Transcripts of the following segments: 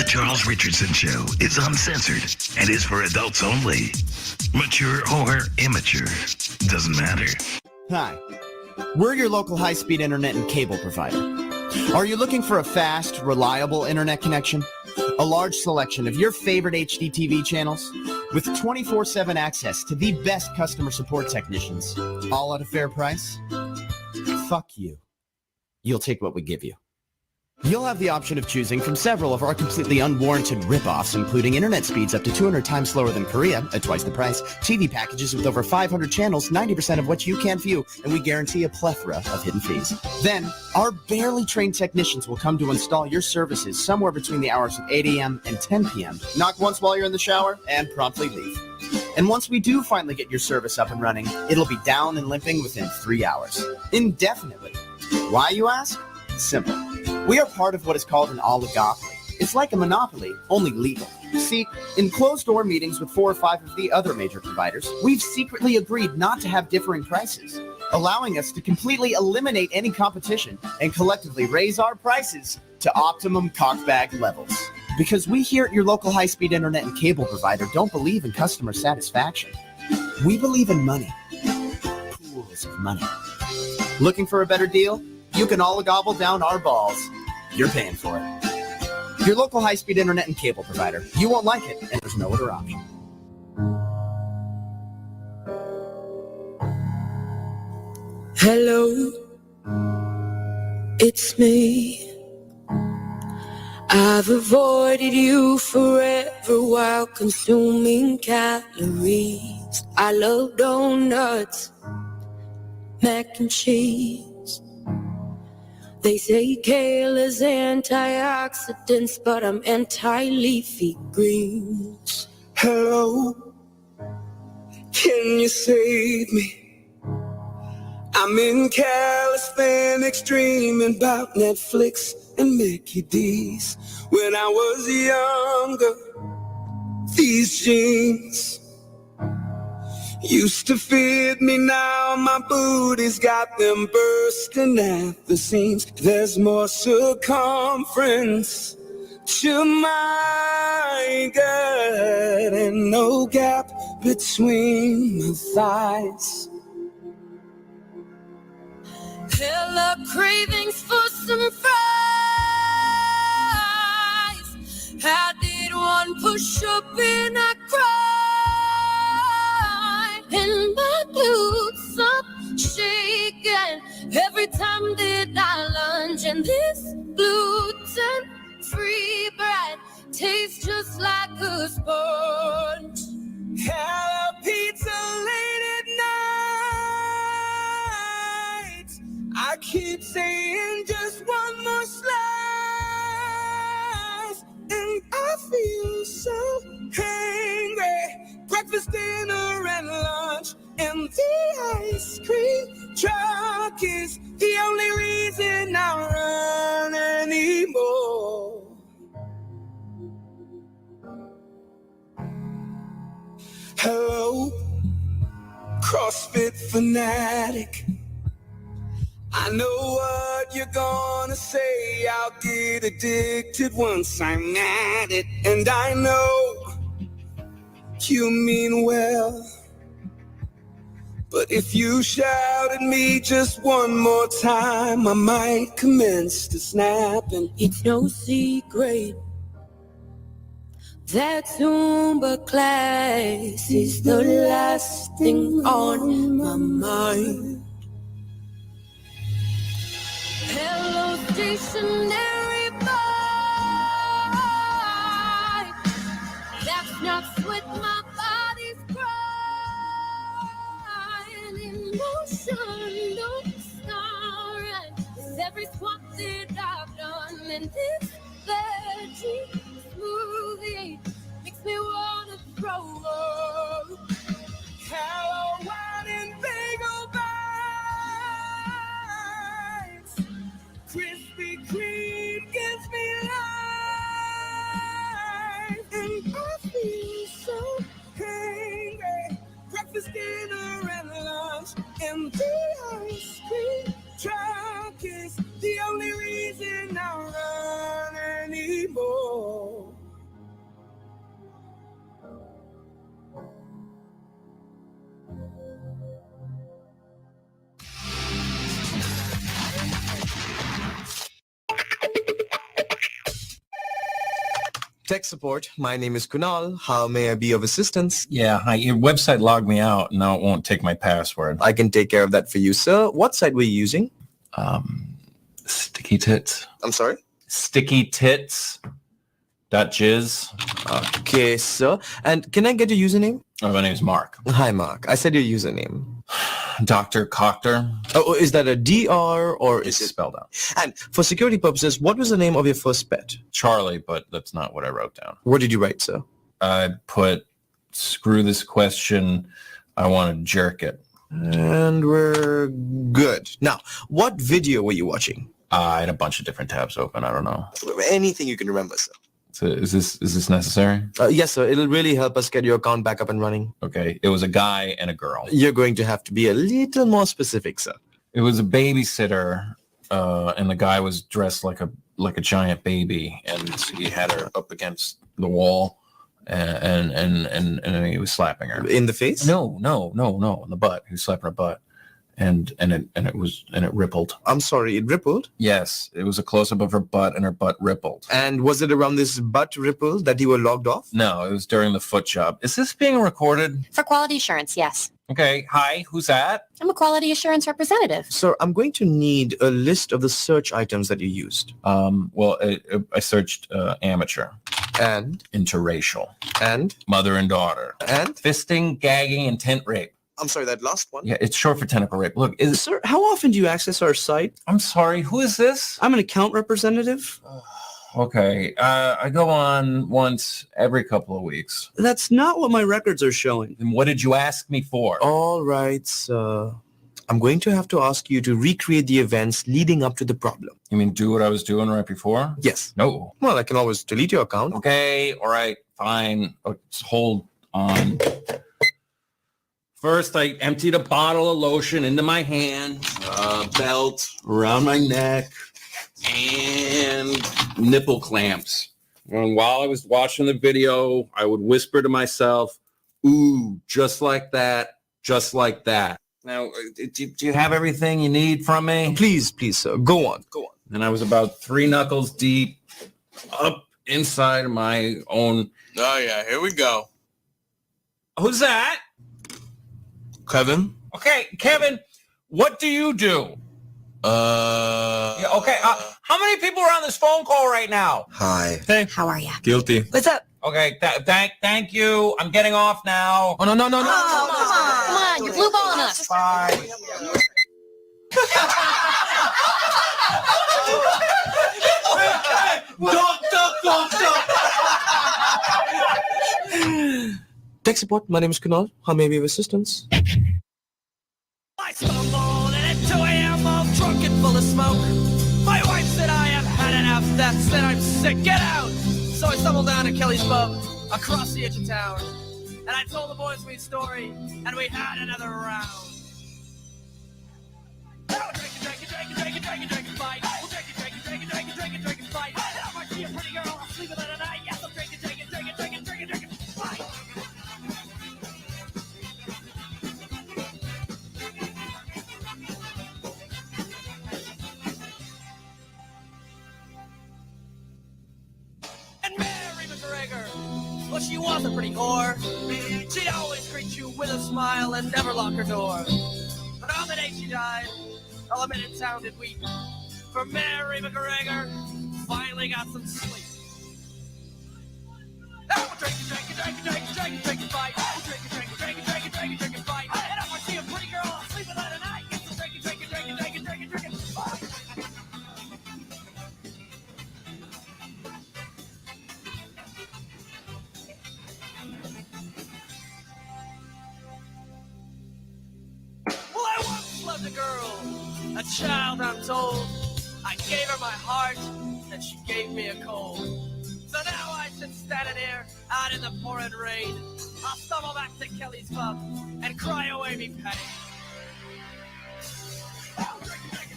The Charles Richardson Show is uncensored and is for adults only. Mature or immature, doesn't matter. Hi, we're your local high-speed internet and cable provider. Are you looking for a fast, reliable internet connection? A large selection of your favorite HDTV channels? With 24/7 access to the best customer support technicians, all at a fair price? Fuck you. You'll take what we give you. You'll have the option of choosing from several of our completely unwarranted rip-offs, including internet speeds up to 200 times slower than Korea at twice the price, TV packages with over 500 channels, 90% of which you can't view, and we guarantee a plethora of hidden fees. Then, our barely trained technicians will come to install your services somewhere between the hours of 8 a.m. and 10 p.m. Knock once while you're in the shower, and promptly leave. And once we do finally get your service up and running, it'll be down and limping within 3 hours. Indefinitely. Why, you ask? Simple. We are part of what is called an oligopoly. It's like a monopoly, only legal. See, in closed-door meetings with 4 or 5 of the other major providers, we've secretly agreed not to have differing prices, allowing us to completely eliminate any competition and collectively raise our prices to optimum cockbag levels. Because we here at your local high-speed internet and cable provider don't believe in customer satisfaction. We believe in money. Pools of money. Looking for a better deal? You can all gobble down our balls. You're paying for it. Your local high-speed internet and cable provider. You won't like it, and there's no other option. Hello, it's me. I've avoided you forever while consuming calories. I love donuts, mac and cheese. They say kale is antioxidants, but I'm anti-leafy greens. Hello, can you save me? I'm in calisthenics dreaming about Netflix and Mickey D's. When I was younger, these jeans used to fit me, now my booty's got them bursting at the seams. There's more circumference to my gut and no gap between my thighs. Hella cravings for some fries. I did one push-up and I cried, and my glutes up shaking every time that I lunge. And this gluten-free bread tastes just like a sponge. Hello, pizza late at night. I keep saying just one more slice, and I feel so hungry. Breakfast, dinner, and lunch, and the ice cream truck is the only reason I run anymore. Hello, CrossFit fanatic. I know what you're gonna say. I'll get addicted once I'm at it. And I know you mean well, but if you shout at me just one more time, I might commence to snap. And it's no secret that Zumba class is the last thing on my mind. Hello, stationary boy. That's not what my body's crying. Emotion, don't start. It's every squat that I've done, and this veggie smoothie makes me wanna throw up. Hello, wine and bagel bites. Krispy Kreme gives me life, and I feel so hungry. Breakfast, dinner, and lunch, and the ice cream truck is the only reason I run Tech support. My name is Kunal. How may I be of assistance? Yeah, hi. Your website logged me out. Now it won't take my password. I can take care of that for you, sir. What site were you using? Sticky tits. I'm sorry? Sticky tits. .jizz. Okay, sir. And can I get your username? Oh, my name's Mark. Hi, Mark. I said your username. Dr. Cochter. Oh, is that a DR or It's is it? spelled out. And for security purposes, what was the name of your first pet? Charlie, but that's not what I wrote down. What did you write, sir? I put, screw this question. I want to jerk it. And we're good. Now, what video were you watching? I had a bunch of different tabs open. I don't know. Anything you can remember, sir. So is this necessary? Yes, sir. It'll really help us get your account back up and running. Okay. It was a guy and a girl. You're going to have to be a little more specific, sir. It was a babysitter, and the guy was dressed like a giant baby, and he had her up against the wall, and he was slapping her In the face? No, in the butt. He was slapping her butt, and it rippled. I'm sorry, it rippled? Yes, it was a close up of her butt, and her butt rippled. And was it around this butt ripple that you were logged off? No, it was during the foot job. Is this being recorded? For quality assurance, yes. Okay. Hi, who's that? I'm a quality assurance representative. Sir, I'm going to need a list of the search items that you used. Well, I searched amateur, And? interracial, And? mother and daughter, And? fisting, gagging, and tent rape. I'm sorry, that last one? Yeah, it's short for tentacle rape. Look, Sir, how often do you access our site? I'm sorry, who is this? I'm an account representative. Okay, I go on once every couple of weeks. That's not what my records are showing. Then what did you ask me for? All right, sir. I'm going to have to ask you to recreate the events leading up to the problem. You mean do what I was doing right before? Yes. No. Well, I can always delete your account. Okay, all right, fine. Just hold on. First, I emptied a bottle of lotion into my hand, belt around my neck, and nipple clamps. And while I was watching the video, I would whisper to myself, ooh, just like that, just like that. Now, do you have everything you need from me? Please, sir. Go on. And I was about 3 knuckles deep up inside of my own. Oh, yeah. Here we go. Who's that? Kevin? Okay, Kevin, what do you do? Yeah, okay, how many people are on this phone call right now? Hi. Hey. How are you? Guilty. What's up? Okay, thank you. I'm getting off now. Oh, no. Come on, you're blue balling us. Bye. Tech support, my name is Kunal. How may I be of assistance? I stumbled and at 2 a.m. all drunk and full of smoke. My wife said I have had enough. That said I'm sick. Get out! So I stumbled down to Kelly's pub across the edge of town. And I told the boys my story, and we had another round. Now we're drinking, fight. We're drinking, fight. Now I see a pretty girl, I'll sleep with her tonight. Yes, I'm drinking, fight. And Mary McGregor, well, she was a pretty whore. She'd always greet you with a smile and never lock her door. But on the day she died, all the minutes sounded weak. For Mary McGregor finally got some sleep. Now we're drinking, fight. We're drinking, fight. And if I see a pretty girl, I'll sleep with her tonight. Yes, I'm drinking, fight. Well, I once loved a girl, a child I'm told. I gave her my heart, and she gave me a cold. So now I sit standing here, out in the pouring rain. I'll stumble back to Kelly's pub, and cry away me pain. Now we're drinking,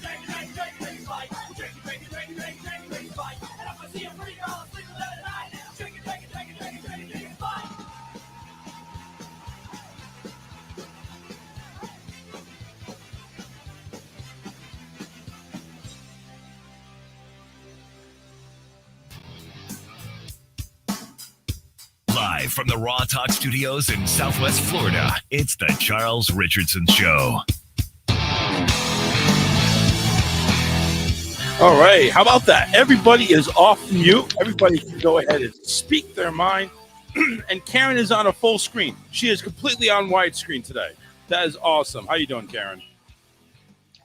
fight. We're drinking, fight. And if I see a pretty girl, I'll sleep with her tonight. Drinking, fight. Live from the Raw Talk Studios in Southwest Florida, it's the Charles Richardson Show. All right, how about that? Everybody is off mute. Everybody can go ahead and speak their mind. And Karen is on a full screen. She is completely on widescreen today. That is awesome. How you doing, Karen?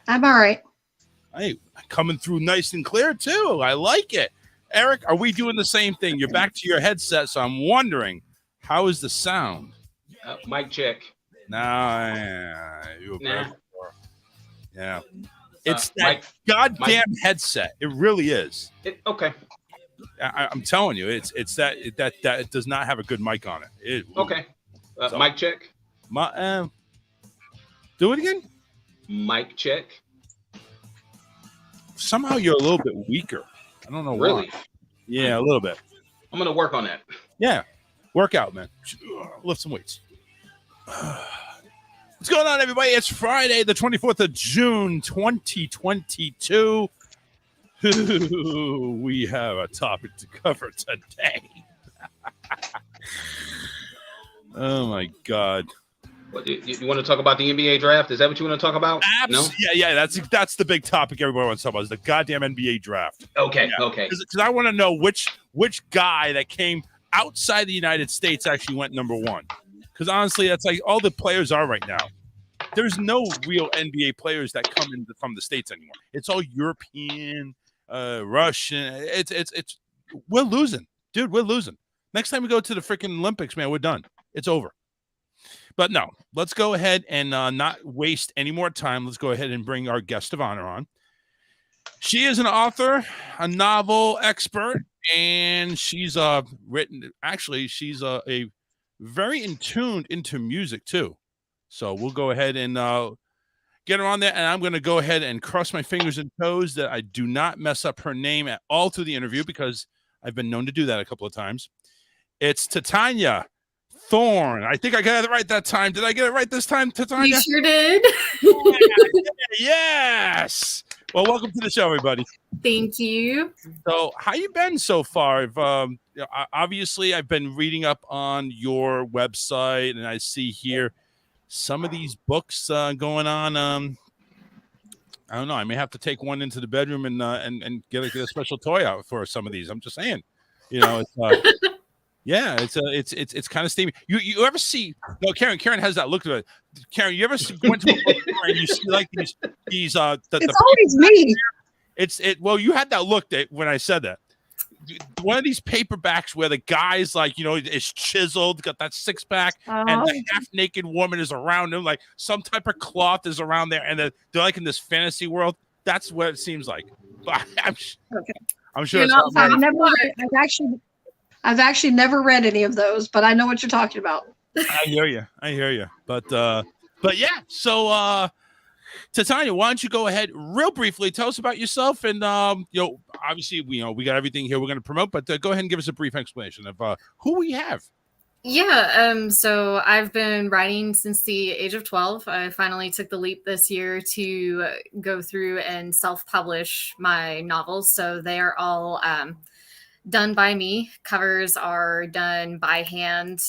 I'm all right. Hey, coming through nice and clear, too. I like it. Eric, are we doing the same thing? You're back to your headset, so I'm wondering, how is the sound? Mic check. Nah. Yeah. It's that goddamn headset. It really is. Okay. I'm telling you, it's that it does not have a good mic on it. Okay. Mic check. Do it again. Mic check. Somehow you're a little bit weaker. I don't know really? why. Yeah, a little bit. I'm gonna work on that. Yeah, work out, man. Lift some weights. What's going on, everybody? It's Friday, the 24th of June, 2022. We have a topic to cover today. Oh my God! What, you want to talk about the NBA draft? Is that what you want to talk about? No. Yeah. That's the big topic everybody wants to talk about is the goddamn NBA draft. Okay. Yeah. Okay. Because I want to know which guy that came outside the United States actually went number one. Because honestly, that's like all the players are right now. There's no real NBA players that come in from the States anymore. It's all European. Russian. It's we're losing, dude. We're losing. Next time we go to the freaking Olympics, man, we're done. It's over. But no, let's go ahead and not waste any more time. Let's go ahead and bring our guest of honor on. She is an author, a novel expert, and she's written. Actually, she's a very in tuned into music too. So we'll go ahead and get her on there, and I'm going to go ahead and cross my fingers and toes that I do not mess up her name at all through the interview because I've been known to do that a couple of times. It's Titania Thorne. I think I got it right that time. Did I get it right this time, Titania? You sure did. Yes. Well, welcome to the show, everybody. Thank you. So, how you been so far? Obviously, I've been reading up on your website, and I see here some of these books going on. I don't know. I may have to take one into the bedroom and get a special toy out for some of these. I'm just saying, it's yeah, it's kind of steamy. You ever see? No, Karen has that look to it. Karen, you ever go into a book and you see like these it's always me. Well, you had that look when I said that. One of these paperbacks where the guy's like, is chiseled, got that six pack, and the half naked woman is around him, like some type of cloth is around there, and they're like in this fantasy world. That's what it seems like. But I'm sure. I've actually never read any of those, but I know what you're talking about. I hear you. But yeah. So, Titania, why don't you go ahead real briefly, tell us about yourself, and obviously we got everything here we're going to promote, but go ahead and give us a brief explanation of who we have. Yeah, so I've been writing since the age of 12. I finally took the leap this year to go through and self-publish my novels. So they are all done by me. Covers are done by hand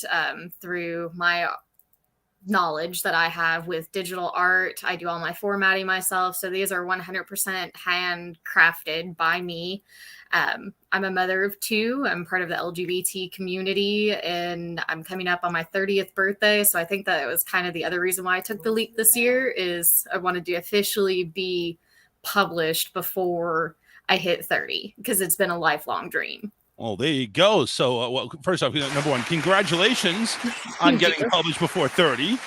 through my knowledge that I have with digital art. I do all my formatting myself. So these are 100% handcrafted by me. I'm a mother of two. I'm part of the LGBT community, and I'm coming up on my 30th birthday. So I think that it was kind of the other reason why I took the leap this year is I wanted to officially be published before I hit 30 because it's been a lifelong dream. Well, there you go. So, first off, number one, congratulations on getting published before 30.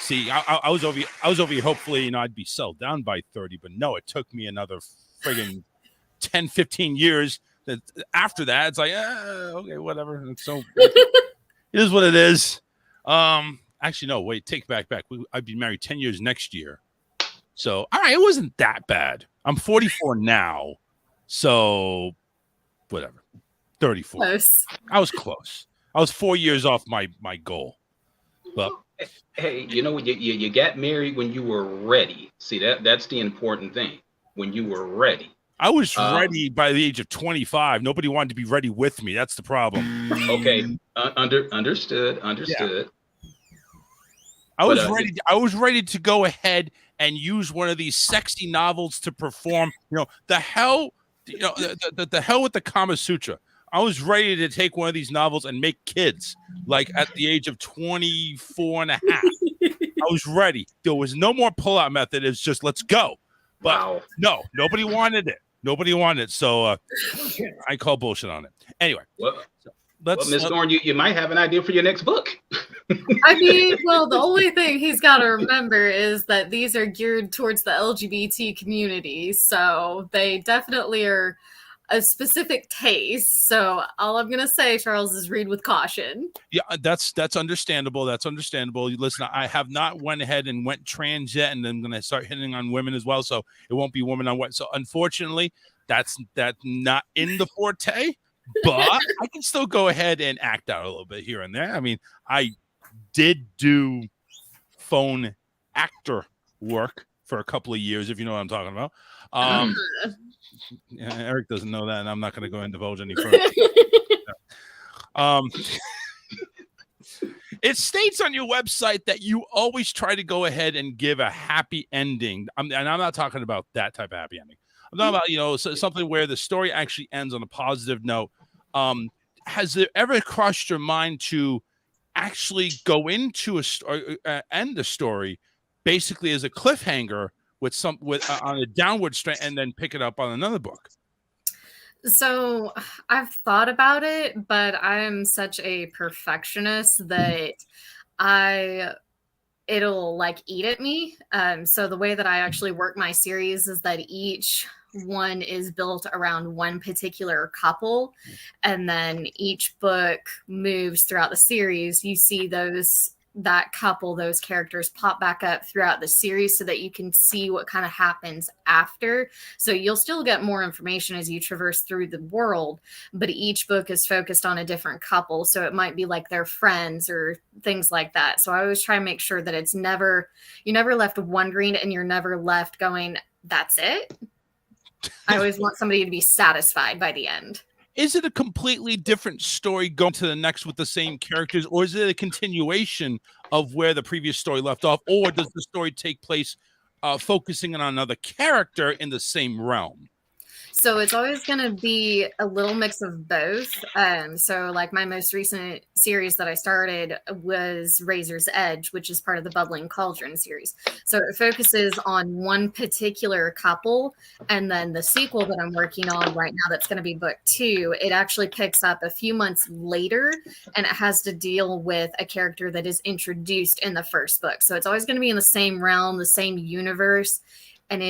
See, I was over here. Hopefully, I'd be settled down by 30, but no, it took me another friggin' 10, 15 years. That after that, it's like, okay, whatever. So it is what it is. Actually, no, wait, take back. I'd be married 10 years next year. So, all right, it wasn't that bad. I'm 44 now, so whatever. 34. Close. I was close. I was 4 years off my goal. But hey, you got married when you were ready. See, that's the important thing. When you were ready. I was ready by the age of 25. Nobody wanted to be ready with me. That's the problem. Okay, understood. Yeah. I was ready to go ahead and use one of these sexy novels to perform. The hell with the Kama Sutra. I was ready to take one of these novels and make kids like at the age of 24 and a half. I was ready. There was no more pull-out method. It's just let's go. But no, nobody wanted it. Nobody wanted it. So I call bullshit on it. Anyway. Miss Thorne, you might have an idea for your next book. I mean, well, the only thing he's got to remember is that these are geared towards the LGBT community. So they definitely are a specific taste. So all I'm going to say, Charles, is read with caution. Yeah, that's understandable. That's understandable. Listen, I have not went ahead and went trans yet, and I'm going to start hitting on women as well. So it won't be women on what. So unfortunately, that's not in the forte. But I can still go ahead and act out a little bit here and there. I mean, I did do phone actor work for a couple of years, if you know what I'm talking about. Eric doesn't know that, and I'm not going to go and divulge any further. It states on your website that you always try to go ahead and give a happy ending. And I'm not talking about that type of happy ending. I'm talking about, something where the story actually ends on a positive note. Has it ever crossed your mind to actually go into end the story basically as a cliffhanger on a downward strand and then pick it up on another book? So I've thought about it, but I'm such a perfectionist that it'll like eat at me. So the way that I actually work my series is that each one is built around one particular couple, and then each book moves throughout the series. You see that couple, those characters pop back up throughout the series so that you can see what kind of happens after. So you'll still get more information as you traverse through the world, but each book is focused on a different couple. So it might be like their friends or things like that. So I always try and make sure that you're never left wondering and you're never left going, that's it. I always want somebody to be satisfied by the end. Is it a completely different story going to the next with the same characters, or is it a continuation of where the previous story left off, or does the story take place focusing on another character in the same realm? So it's always going to be a little mix of both. So like my most recent series that I started was Razor's Edge, which is part of the Bubbling Cauldron series. So it focuses on one particular couple. And then the sequel that I'm working on right now, that's going to be book 2, it actually picks up a few months later, and it has to deal with a character that is introduced in the first book. So it's always going to be in the same realm, the same universe. And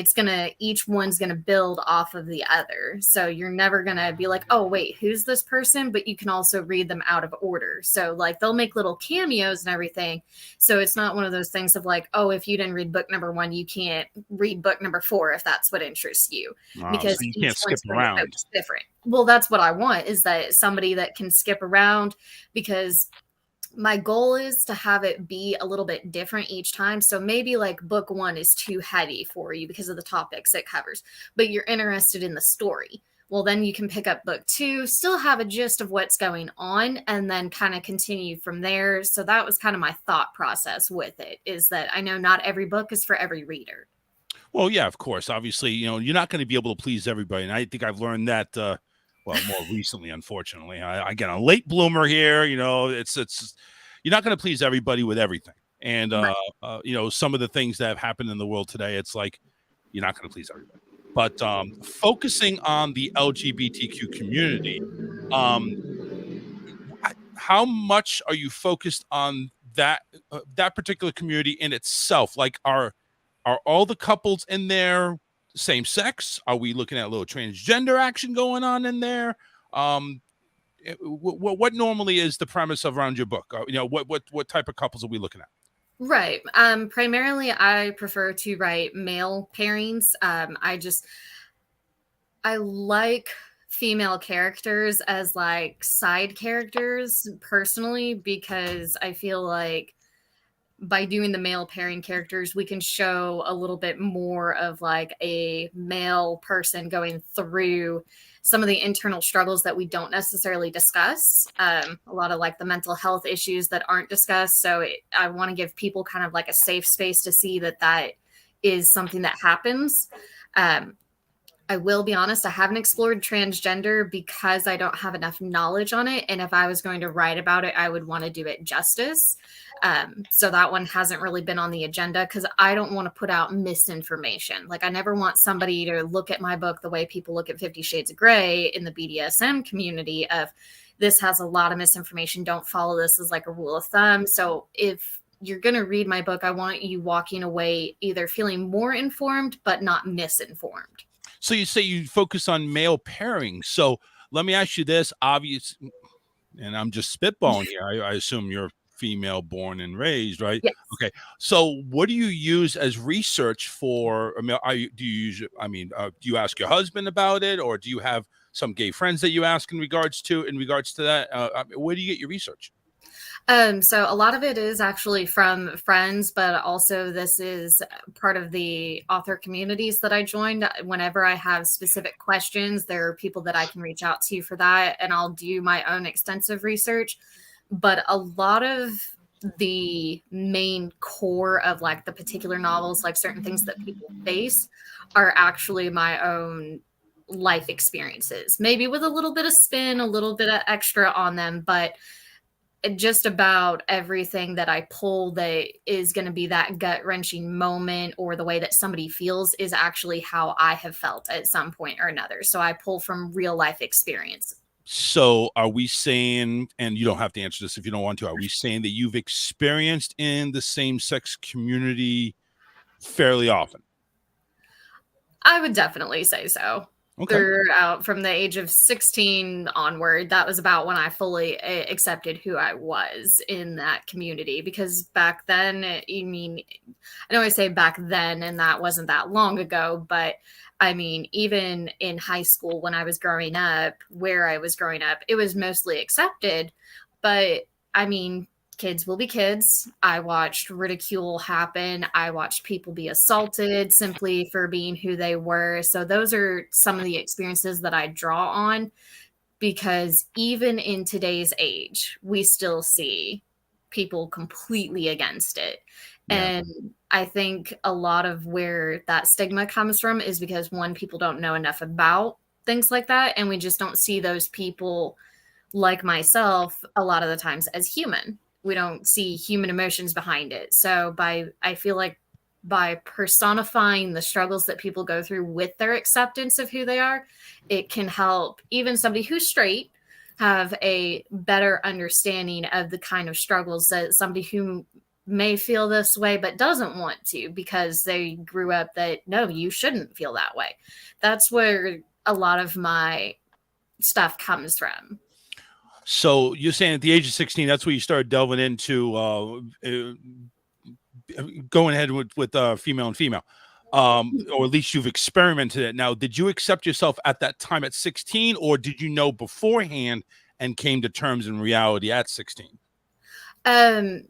each one's going to build off of the other. So you're never going to be like, oh, wait, who's this person? But you can also read them out of order. So like they'll make little cameos and everything. So it's not one of those things of like, oh, if you didn't read book number 1, you can't read book number 4 if that's what interests you. Because so you can't skip around. Different. Well, that's what I want, is that somebody that can skip around, because my goal is to have it be a little bit different each time. So maybe like book 1 is too heavy for you because of the topics it covers, but you're interested in the story. Well, then you can pick up book 2, still have a gist of what's going on, and then kind of continue from there. So that was kind of my thought process with it, is that I know not every book is for every reader. Well, yeah, of course. Obviously, you're not going to be able to please everybody. And I think I've learned that, more recently, unfortunately. I get a late bloomer here. It's you're not going to please everybody with everything. And, some of the things that have happened in the world today, it's like, you're not going to please everybody. But focusing on the LGBTQ community, how much are you focused on that particular community in itself? Like, are all the couples in there same sex? Are we looking at a little transgender action going on in there? What normally is the premise around your book? What type of couples are we looking at? Right. Primarily, I prefer to write male pairings. I like female characters as like side characters personally, because I feel like by doing the male pairing characters, we can show a little bit more of like a male person going through some of the internal struggles that we don't necessarily discuss. A lot of like the mental health issues that aren't discussed. So I want to give people kind of like a safe space to see that that is something that happens. I will be honest, I haven't explored transgender because I don't have enough knowledge on it. And if I was going to write about it, I would want to do it justice. So that one hasn't really been on the agenda because I don't want to put out misinformation. Like I never want somebody to look at my book the way people look at 50 Shades of Grey in the BDSM community of this has a lot of misinformation. Don't follow this as like a rule of thumb. So if you're going to read my book, I want you walking away either feeling more informed, but not misinformed. So you say you focus on male pairing. So let me ask you this, obvious, and I'm just spitballing here. I assume you're female born and raised, right? Yes. Okay. So what do you use as research for a male? Do you you ask your husband about it, or do you have some gay friends that you ask in regards to that? Where do you get your research? So a lot of it is actually from friends, but also this is part of the author communities that I joined. Whenever I have specific questions, there are people that I can reach out to for that, and I'll do my own extensive research. But a lot of the main core of like the particular novels, like certain things that people face, are actually my own life experiences, maybe with a little bit of spin, a little bit of extra on them, but just about everything that I pull that is going to be that gut-wrenching moment or the way that somebody feels is actually how I have felt at some point or another. So I pull from real life experience. So are we saying, and you don't have to answer this if you don't want to, are we saying that you've experienced in the same-sex community fairly often? I would definitely say so. Okay. Throughout from the age of 16 onward, that was about when I fully accepted who I was in that community. Because back then, I know I say back then, and that wasn't that long ago, but I mean, even in high school when I was growing up, where I was growing up, it was mostly accepted. But I mean, kids will be kids. I watched ridicule happen. I watched people be assaulted simply for being who they were. So those are some of the experiences that I draw on, because even in today's age, we still see people completely against it. Yeah. And I think a lot of where that stigma comes from is because, one, people don't know enough about things like that. And we just don't see those people like myself a lot of the times as human. We don't see human emotions behind it. So I feel like by personifying the struggles that people go through with their acceptance of who they are, it can help even somebody who's straight have a better understanding of the kind of struggles that somebody who may feel this way but doesn't want to, because they grew up that, no, you shouldn't feel that way. That's where a lot of my stuff comes from. So you're saying at the age of 16, that's where you started delving into going ahead with female and female, or at least you've experimented it. Now, did you accept yourself at that time at 16, or did you know beforehand and came to terms in reality at 16?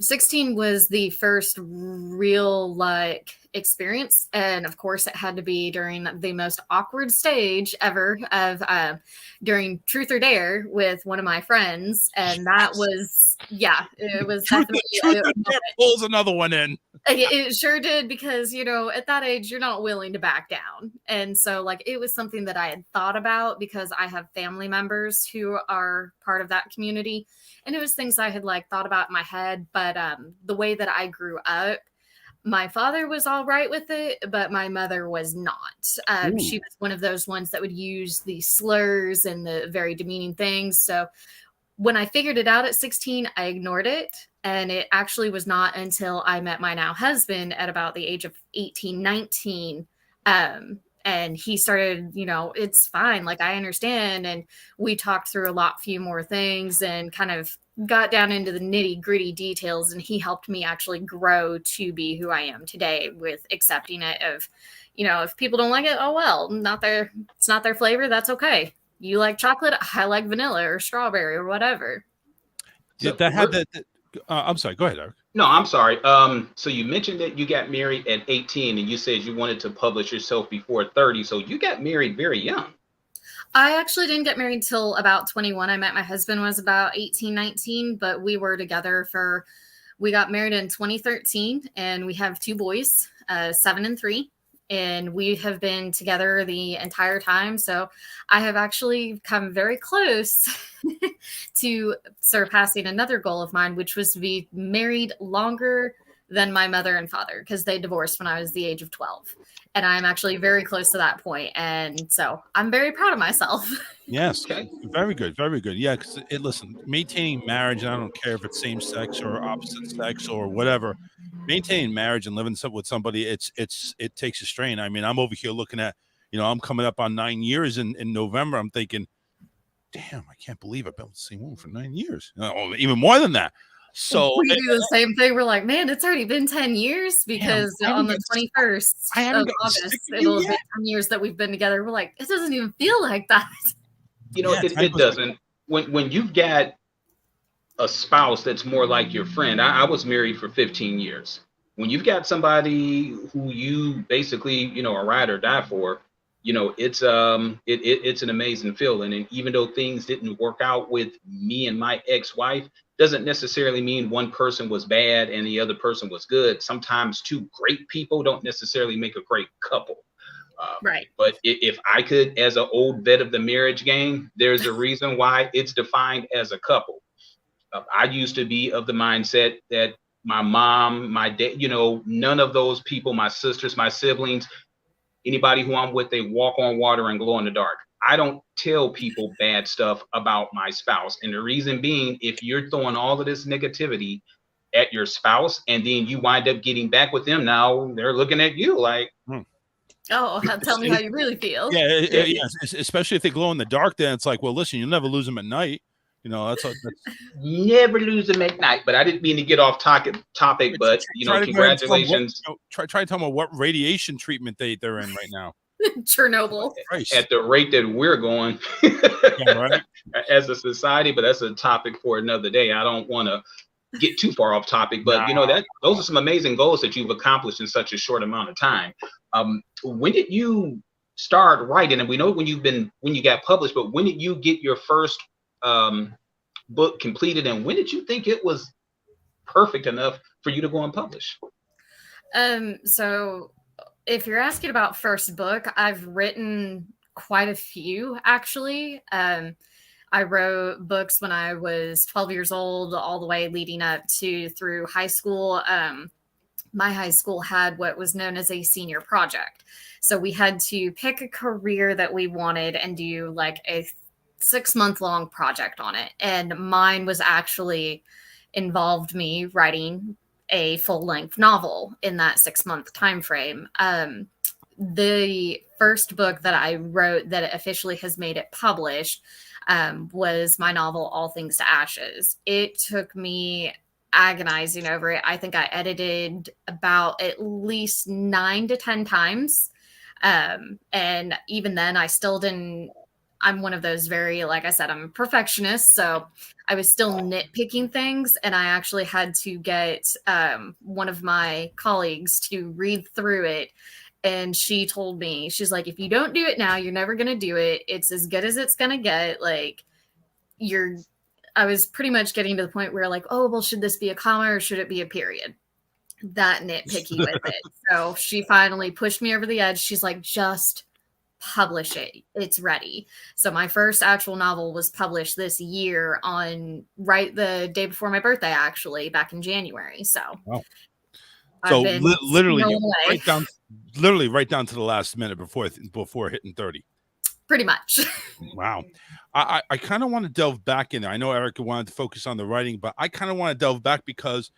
16 was the first real experience, and of course it had to be during the most awkward stage ever of during Truth or Dare with one of my friends, and that was it was definitely Truth or Dare pulls another one in. It sure did, because at that age you're not willing to back down, and so it was something that I had thought about because I have family members who are part of that community. And it was things I had thought about in my head, but the way that I grew up, my father was all right with it, but my mother was not. She was one of those ones that would use the slurs and the very demeaning things. So when I figured it out at 16, I ignored it. And it actually was not until I met my now husband at about the age of 18, 19, and he started, it's fine. I understand. And we talked through a few more things and kind of got down into the nitty gritty details. And he helped me actually grow to be who I am today with accepting it of, if people don't like it, oh, well, it's not their flavor. That's okay. You like chocolate. I like vanilla or strawberry or whatever. Did that have that? I'm sorry. Go ahead, Eric. No, I'm sorry. So you mentioned that you got married at 18 and you said you wanted to publish yourself before 30. So you got married very young. I actually didn't get married till about 21. I met my husband was about 18, 19, but we were together we got married in 2013 and we have 2 boys, 7 and 3. And we have been together the entire time. So I have actually come very close to surpassing another goal of mine, which was to be married longer than my mother and father, because they divorced when I was the age of 12. And I'm actually very close to that point. And so I'm very proud of myself. Yes. Very good. Very good. Yeah. Because listen, maintaining marriage, and I don't care if it's same sex or opposite sex or whatever, maintaining marriage and living with somebody, it takes a strain. I mean, I'm over here looking at, I'm coming up on 9 years in November. I'm thinking, damn, I can't believe I've been with the same woman for 9 years. Even more than that. So we do the same thing. We're like, man, it's already been 10 years because on the 21st of August, it'll be 10 years that we've been together. We're like, it doesn't even feel like that. It doesn't. When you've got a spouse that's more like your friend. I was married for 15 years. When you've got somebody who you basically, are ride or die for, it's an amazing feeling. And even though things didn't work out with me and my ex-wife, doesn't necessarily mean one person was bad and the other person was good. Sometimes 2 great people don't necessarily make a great couple. Right. But if I could, as an old vet of the marriage game, there's a reason why it's defined as a couple. I used to be of the mindset that my mom, my dad, none of those people, my sisters, my siblings, anybody who I'm with, they walk on water and glow in the dark. I don't tell people bad stuff about my spouse. And the reason being, if you're throwing all of this negativity at your spouse and then you wind up getting back with them, now they're looking at you like, oh, tell me how you really feel. Yeah, especially if they glow in the dark, then it's like, well, listen, you'll never lose them at night. That's never lose them at night. But I didn't mean to get off topic, but congratulations. Try to tell them what radiation treatment they're in right now. Chernobyl. At the rate that we're going as a society, but that's a topic for another day. I don't want to get too far off topic, but those are some amazing goals that you've accomplished in such a short amount of time. When did you start writing? And we know when you got published, but when did you get your first book completed, and when did you think it was perfect enough for you to go and publish? So if you're asking about first book, I've written quite a few actually. I wrote books when I was 12 years old, all the way leading up through high school. My high school had what was known as a senior project. So we had to pick a career that we wanted and do like a 6-month-long project on it. And mine was actually involved me writing a full-length novel in that 6-month time frame. The first book that I wrote that officially has made it published was my novel, All Things to Ashes. It took me agonizing over it. I think I edited about at least 9 to 10 times. And even then I still didn't, I'm one of those very, like I said, I'm a perfectionist. So I was still nitpicking things. And I actually had to get one of my colleagues to read through it. And she told me, she's like, if you don't do it now, you're never going to do it. It's as good as it's going to get. Like I was pretty much getting to the point where like, oh, well, should this be a comma or should it be a period? That nitpicky with it. So she finally pushed me over the edge. She's like, just publish it. It's ready. So my first actual novel was published this year on right the day before my birthday, actually, back in January. So, wow. So literally right down to the last minute before hitting 30. Pretty much. Wow. I kind of want to delve back in there. I know Erica wanted to focus on the writing, but I kind of want to delve back because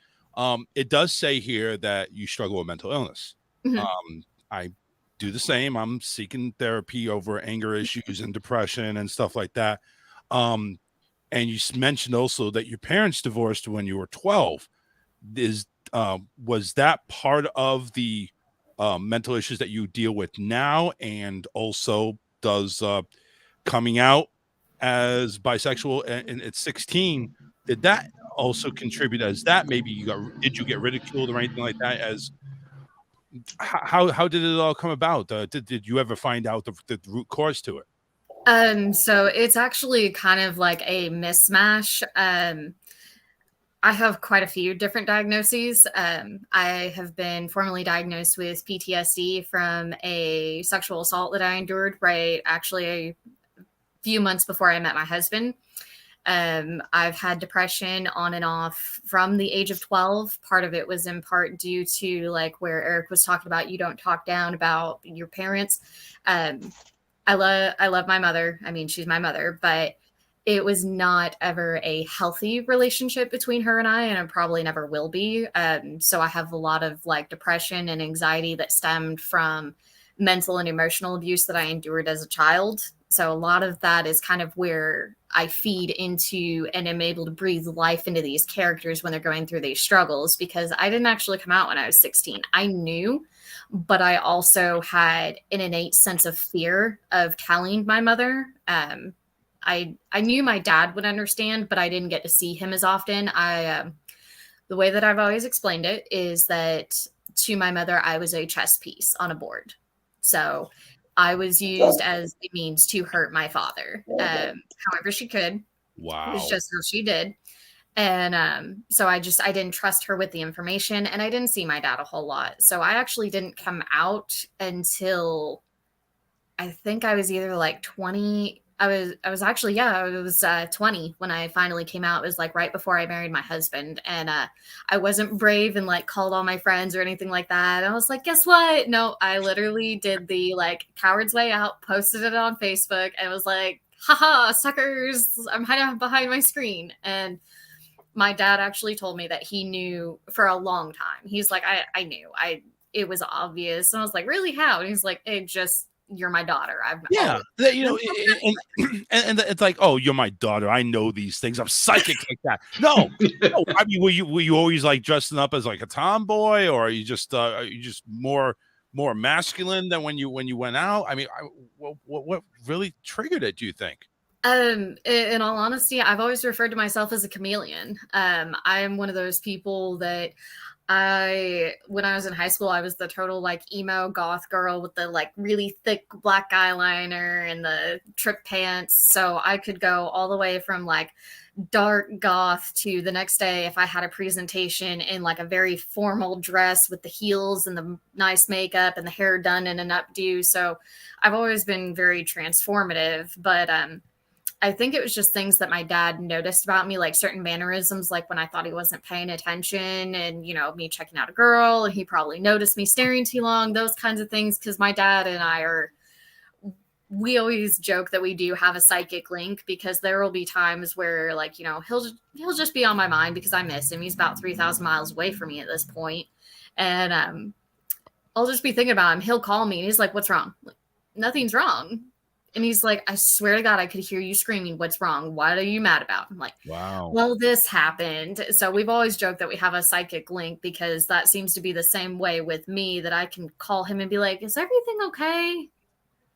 it does say here that you struggle with mental illness. Mm-hmm. I do the same. I'm seeking therapy over anger issues and depression and stuff like that. And you mentioned also that your parents divorced when you were 12. Was that part of the mental issues that you deal with now? And also does coming out as bisexual and at 16, did that also contribute as that? Maybe did you get ridiculed or anything like that? As how did it all come about? Did you ever find out the root cause to it? So it's actually kind of like a mismatch. I have quite a few different diagnoses. I have been formally diagnosed with PTSD from a sexual assault that I endured actually a few months before I met my husband. I've had depression on and off from the age of 12. Part of it was in part due to like where Eric was talking about, you don't talk down about your parents. I love my mother. I mean, she's my mother, but it was not ever a healthy relationship between her and it probably never will be. So I have a lot of like depression and anxiety that stemmed from mental and emotional abuse that I endured as a child. So a lot of that is kind of where I feed into and am able to breathe life into these characters when they're going through these struggles, because I didn't actually come out when I was 16. I knew, but I also had an innate sense of fear of telling my mother. I knew my dad would understand, but I didn't get to see him as often. The way that I've always explained it is that to my mother, I was a chess piece on a board. So I was used as a means to hurt my father, however she could. Wow. It was just how she did. And so I didn't trust her with the information, and I didn't see my dad a whole lot. So I actually didn't come out until I think I was either like 20. I was 20 when I finally came out. It was like right before I married my husband, and I wasn't brave and like called all my friends or anything like that. And I was like, guess what? No, I literally did the like coward's way out, posted it on Facebook, and was like, haha, suckers, I'm hiding behind my screen. And my dad actually told me that he knew for a long time. He's like, I knew. It was obvious. And I was like, really? How? And he's like, you're my daughter. And it's like, oh, you're my daughter. I know these things. I'm psychic like that. No. I mean, were you always like dressing up as like a tomboy, or are you just more masculine than when you went out? I mean, what really triggered it, do you think? In all honesty, I've always referred to myself as a chameleon. I am one of those people that when I was in high school, I was the total like emo goth girl with the like really thick black eyeliner and the trip pants. So I could go all the way from like dark goth to the next day if I had a presentation in like a very formal dress with the heels and the nice makeup and the hair done in an updo. So I've always been very transformative, but I think it was just things that my dad noticed about me, like certain mannerisms, like when I thought he wasn't paying attention and, me checking out a girl, and he probably noticed me staring too long, those kinds of things. Because my dad and we always joke that we do have a psychic link, because there will be times where like, he'll just be on my mind because I miss him. He's about 3,000 miles away from me at this point. And I'll just be thinking about him. He'll call me and he's like, what's wrong? Like, nothing's wrong. And he's like, I swear to God, I could hear you screaming. What's wrong? What are you mad about? I'm like, wow. Well, this happened. So we've always joked that we have a psychic link, because that seems to be the same way with me, that I can call him and be like, is everything okay?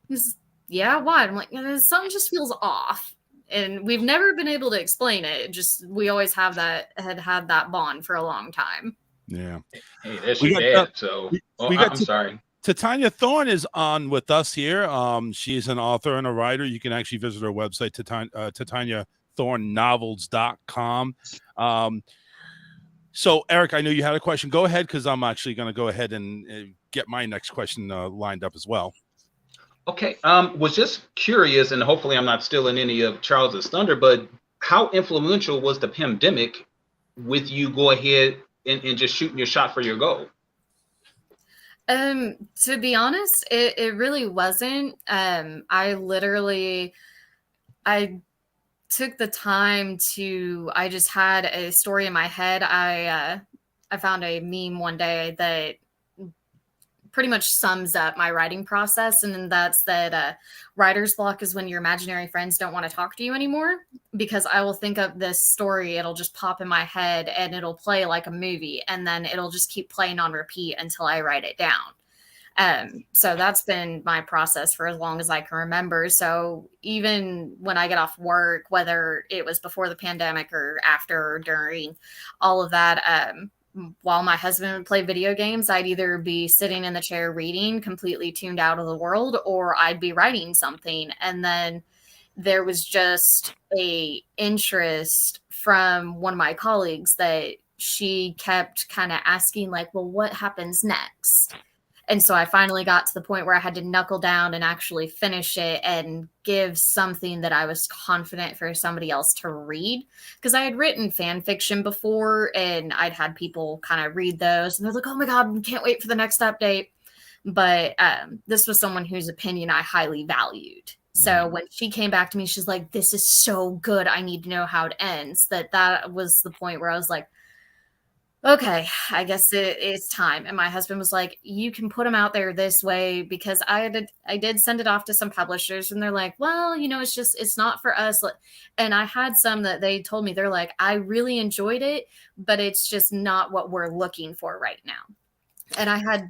He's, yeah, what? I'm like, something just feels off. And we've never been able to explain it. We always had that bond for a long time. Yeah. Hey, that's your dad. So I'm sorry. Titania Thorne is on with us here. She's an author and a writer. You can actually visit her website, TitaniaThorneNovels.com. So, Eric, I know you had a question. Go ahead, because I'm actually going to go ahead and get my next question lined up as well. Okay. Was just curious, and hopefully I'm not stealing any of Charles's thunder, but how influential was the pandemic with you go ahead and just shooting your shot for your goal? To be honest, it really wasn't. I took the time I just had a story in my head. I found a meme one day that pretty much sums up my writing process. And that's that writer's block is when your imaginary friends don't want to talk to you anymore, because I will think of this story, it'll just pop in my head and it'll play like a movie, and then it'll just keep playing on repeat until I write it down. So that's been my process for as long as I can remember. So even when I get off work, whether it was before the pandemic or after or during all of that, while my husband would play video games, I'd either be sitting in the chair reading, completely tuned out of the world, or I'd be writing something. And then there was just a interest from one of my colleagues that she kept kind of asking, like, well, what happens next? And so I finally got to the point where I had to knuckle down and actually finish it and give something that I was confident for somebody else to read. Because I had written fan fiction before and I'd had people kind of read those and they're like, oh my God, we can't wait for the next update. But this was someone whose opinion I highly valued. So when she came back to me, she's like, this is so good. I need to know how it ends. That was the point where I was like, okay, I guess it's time. And my husband was like, you can put them out there this way, because I did send it off to some publishers and they're like, well, it's not for us. And I had some that they told me, they're like, I really enjoyed it, but it's just not what we're looking for right now. And I had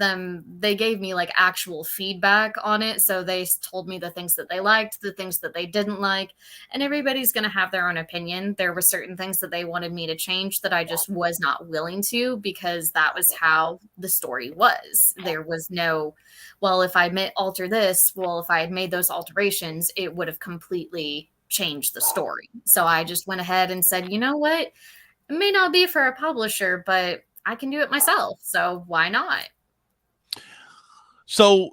they gave me like actual feedback on it. So they told me the things that they liked, the things that they didn't like, and everybody's going to have their own opinion. There were certain things that they wanted me to change that I just was not willing to, because that was how the story was. There was no, well, if I alter this, well, if I had made those alterations, it would have completely changed the story. So I just went ahead and said, you know what? It may not be for a publisher, but I can do it myself. So why not? So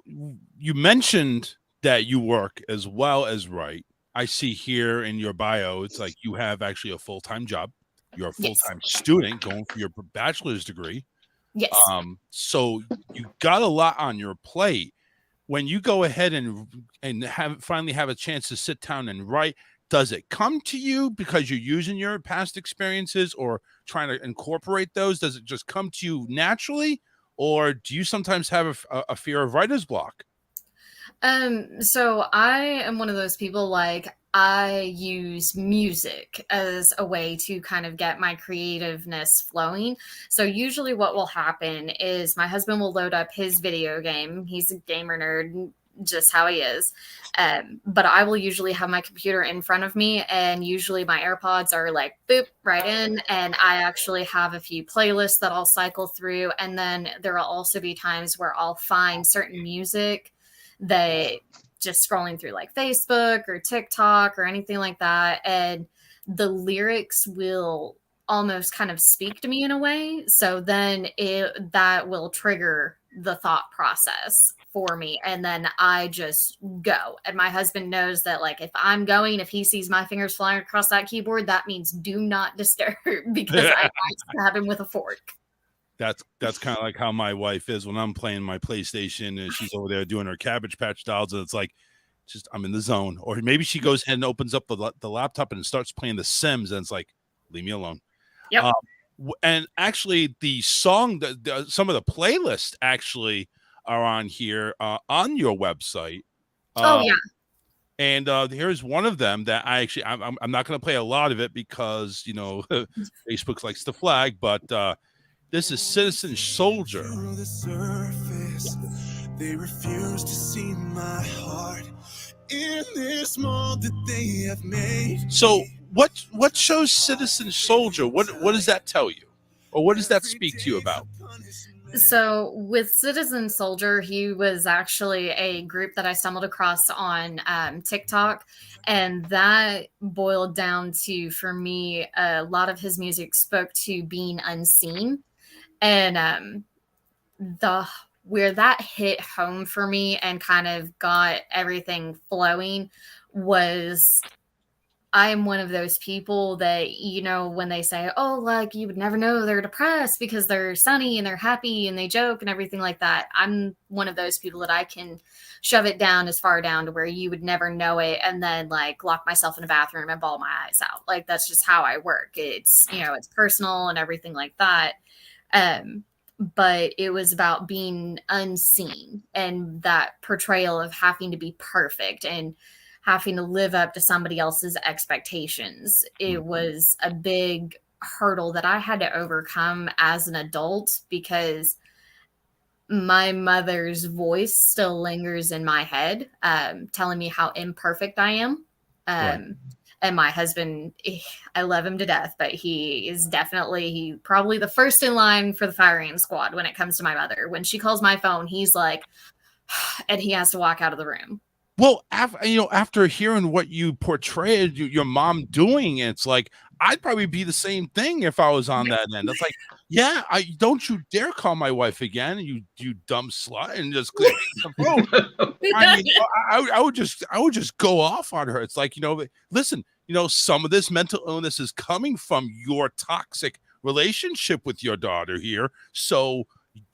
you mentioned that you work as well as write. I see here in your bio, it's like you have actually a full-time job. You're a full-time student going for your bachelor's degree. Yes. So you got a lot on your plate. When you go ahead and finally have a chance to sit down and write, does it come to you because you're using your past experiences or trying to incorporate those? Does it just come to you naturally, or do you sometimes have a fear of writer's block? So I am one of those people, like, I use music as a way to kind of get my creativeness flowing. So usually what will happen is my husband will load up his video game. He's a gamer nerd, just how he is. But I will usually have my computer in front of me, and usually my AirPods are like boop right in, and I actually have a few playlists that I'll cycle through. And then there will also be times where I'll find certain music that just scrolling through like Facebook or TikTok or anything like that, and the lyrics will almost kind of speak to me in a way. So then that will trigger the thought process for me, and then I just go. And my husband knows that, like, if I'm going, if he sees my fingers flying across that keyboard, that means do not disturb, because I might stab him with a fork. That's kind of like how my wife is when I'm playing my PlayStation and she's over there doing her Cabbage Patch Dolls, and it's like, just I'm in the zone. Or maybe she goes ahead and opens up the laptop and starts playing The Sims, and it's like, leave me alone. Yep. And actually, the song, some of the playlists actually are on here on your website. Oh yeah. And here's one of them that I'm not going to play a lot of it because Facebook likes to flag, but this is Citizen Soldier. The surface, they refuse to see my heart in this mold that they have made. So what shows Citizen Soldier? What does that tell you? Or what does that speak to you about? So with Citizen Soldier, he was actually a group that I stumbled across on TikTok, and that boiled down to, for me, a lot of his music spoke to being unseen. And where that hit home for me and kind of got everything flowing was, I'm one of those people that, when they say, oh, like, you would never know they're depressed because they're sunny and they're happy and they joke and everything like that. I'm one of those people that I can shove it down as far down to where you would never know it, and then like lock myself in a bathroom and bawl my eyes out. Like, that's just how I work. It's, it's personal and everything like that. But it was about being unseen and that portrayal of having to be perfect and having to live up to somebody else's expectations. It was a big hurdle that I had to overcome as an adult, because my mother's voice still lingers in my head, telling me how imperfect I am. Right. And my husband, I love him to death, but he is definitely probably the first in line for the firing squad when it comes to my mother. When she calls my phone, he's like, and he has to walk out of the room. Well, after hearing what you portrayed your mom doing, it's like I'd probably be the same thing if I was on that end. It's like, yeah, don't you dare call my wife again, you dumb slut, and just click the phone. I mean, I would just go off on her. It's like, listen, some of this mental illness is coming from your toxic relationship with your daughter here, so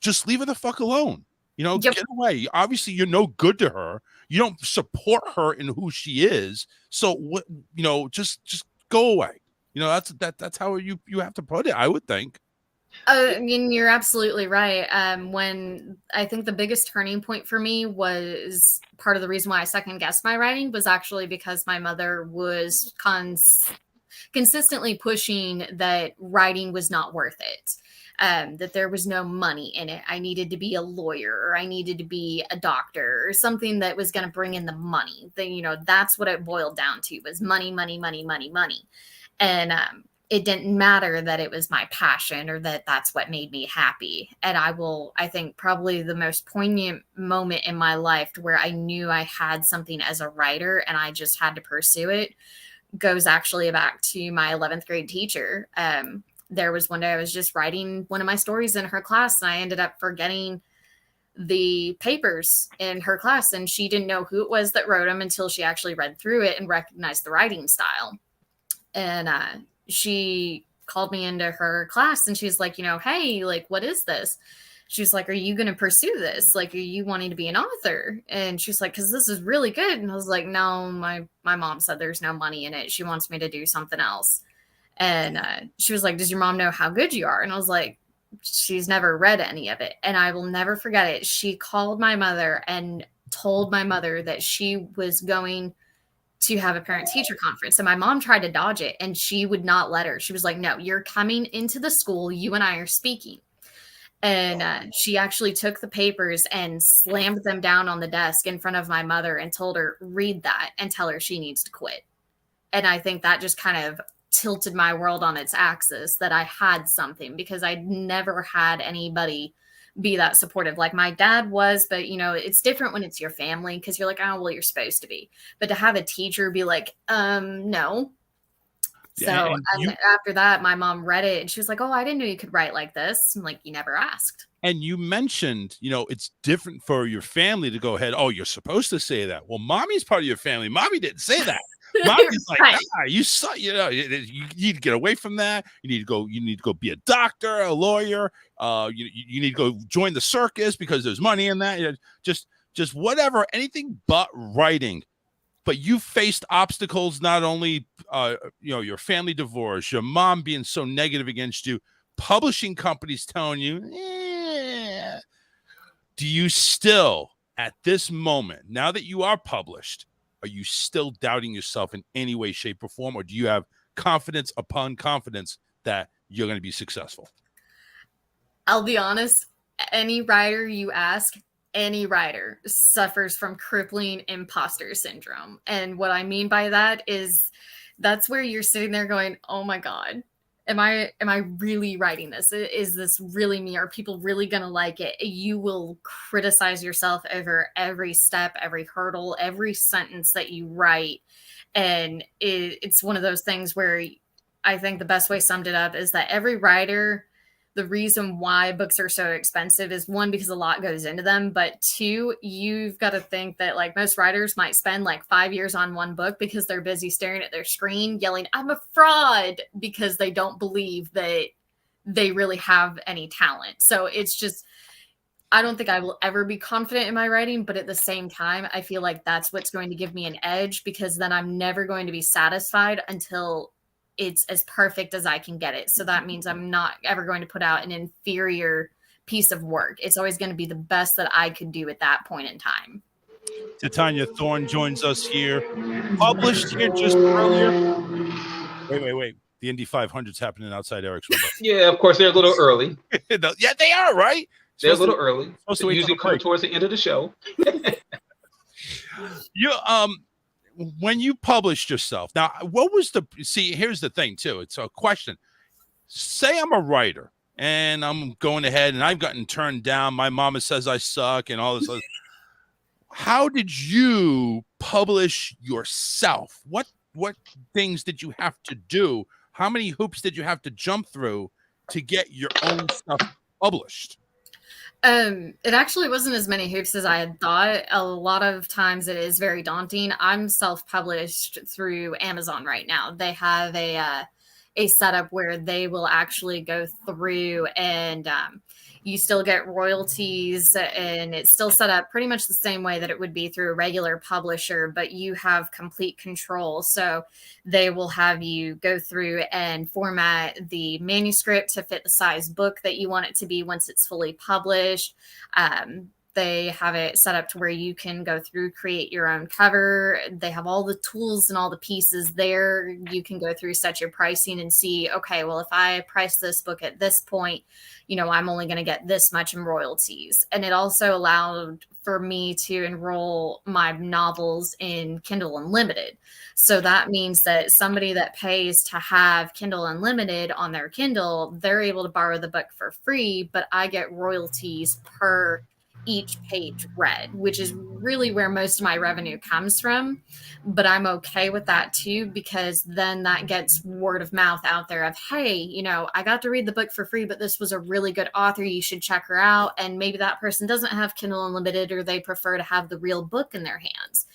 just leave her the fuck alone. Yep. Get away. Obviously, you're no good to her. You don't support her in who she is. So what? Just go away. That's how you have to put it, I would think. I mean, you're absolutely right. When I think the biggest turning point for me was part of the reason why I second guessed my writing was actually because my mother was consistently pushing that writing was not worth it. That there was no money in it. I needed to be a lawyer, or I needed to be a doctor, or something that was going to bring in the money. That's what it boiled down to, was money, money, money, money, money. And it didn't matter that it was my passion or that that's what made me happy. And I think probably the most poignant moment in my life where I knew I had something as a writer and I just had to pursue it goes actually back to my 11th grade teacher. There was one day I was just writing one of my stories in her class, and I ended up forgetting the papers in her class, and she didn't know who it was that wrote them until she actually read through it and recognized the writing style. And she called me into her class, and she's like, hey, like, what is this? She's like, are you going to pursue this? Like, are you wanting to be an author? And she's like, because this is really good. And I was like, no, my mom said there's no money in it. She wants me to do something else. And she was like, does your mom know how good you are? And I was like, she's never read any of it. And I will never forget it. She called my mother and told my mother that she was going to have a parent-teacher conference. And my mom tried to dodge it, and she would not let her. She was like, no, you're coming into the school. You and I are speaking. And she actually took the papers and slammed them down on the desk in front of my mother and told her, read that and tell her she needs to quit. And I think that just kind of tilted my world on its axis, that I had something, because I'd never had anybody be that supportive. Like my dad was, but it's different when it's your family, because you're like, oh, well, you're supposed to be. But to have a teacher be like, no. So after that, my mom read it and she was like, oh, I didn't know you could write like this. I'm like, you never asked. And you mentioned, it's different for your family to go ahead. Oh, you're supposed to say that. Well, mommy's part of your family. Mommy didn't say that. Mommy's like, right. You need to get away from that. You need to go be a doctor, a lawyer. You need to go join the circus because there's money in that. Just whatever, anything but writing. But you faced obstacles, not only your family divorce, your mom being so negative against you, publishing companies telling you, do you still, at this moment, now that you are published, are you still doubting yourself in any way, shape, or form? Or do you have confidence upon confidence that you're going to be successful? I'll be honest, any writer you ask, any writer suffers from crippling imposter syndrome. And what I mean by that is that's where you're sitting there going, oh my God, am I really writing this? Is this really me? Are people really going to like it? You will criticize yourself over every step, every hurdle, every sentence that you write. And it's one of those things where I think the best way summed it up is that every writer, the reason why books are so expensive is, one, because a lot goes into them, but two, you've got to think that like most writers might spend like 5 years on one book because they're busy staring at their screen yelling, I'm a fraud, because they don't believe that they really have any talent. So it's just, I don't think I will ever be confident in my writing, but at the same time, I feel like that's what's going to give me an edge, because then I'm never going to be satisfied until it's as perfect as I can get it. So that means I'm not ever going to put out an inferior piece of work. It's always going to be the best that I could do at that point in time. Titania Thorne joins us here, published here just earlier. Wait. The Indy 500's happening outside Eric's window. Yeah, of course, they're a little early. Yeah, they are, right? They're a little early. Supposed to wait till Usually the come break. towards the end of the show. You when you published yourself, now what was here's the thing too. It's a question. Say I'm a writer and I'm going ahead and I've gotten turned down. My mama says I suck and all this other. How did you publish yourself? What things did you have to do? How many hoops did you have to jump through to get your own stuff published? It actually wasn't as many hoops as I had thought. A lot of times it is very daunting. I'm self-published through Amazon right now. They have a setup where they will actually go through and you still get royalties, and it's still set up pretty much the same way that it would be through a regular publisher, but you have complete control. So they will have you go through and format the manuscript to fit the size book that you want it to be once it's fully published. They have it set up to where you can go through, create your own cover. They have all the tools and all the pieces there. You can go through, set your pricing and see, okay, well, if I price this book at this point, I'm only going to get this much in royalties. And it also allowed for me to enroll my novels in Kindle Unlimited. So that means that somebody that pays to have Kindle Unlimited on their Kindle, they're able to borrow the book for free, but I get royalties per each page read, which is really where most of my revenue comes from. But I'm okay with that too, because then that gets word of mouth out there of, hey, I got to read the book for free, but this was a really good author. You should check her out. And maybe that person doesn't have Kindle Unlimited, or they prefer to have the real book in their hands.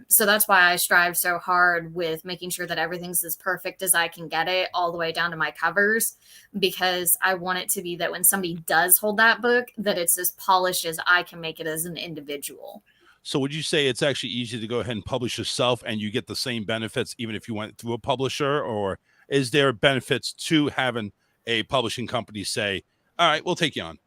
So that's why I strive so hard with making sure that everything's as perfect as I can get it, all the way down to my covers, because I want it to be that when somebody does hold that book, that it's as polished as I can make it as an individual. So would you say it's actually easy to go ahead and publish yourself and you get the same benefits even if you went through a publisher, or is there benefits to having a publishing company say, all right, we'll take you on?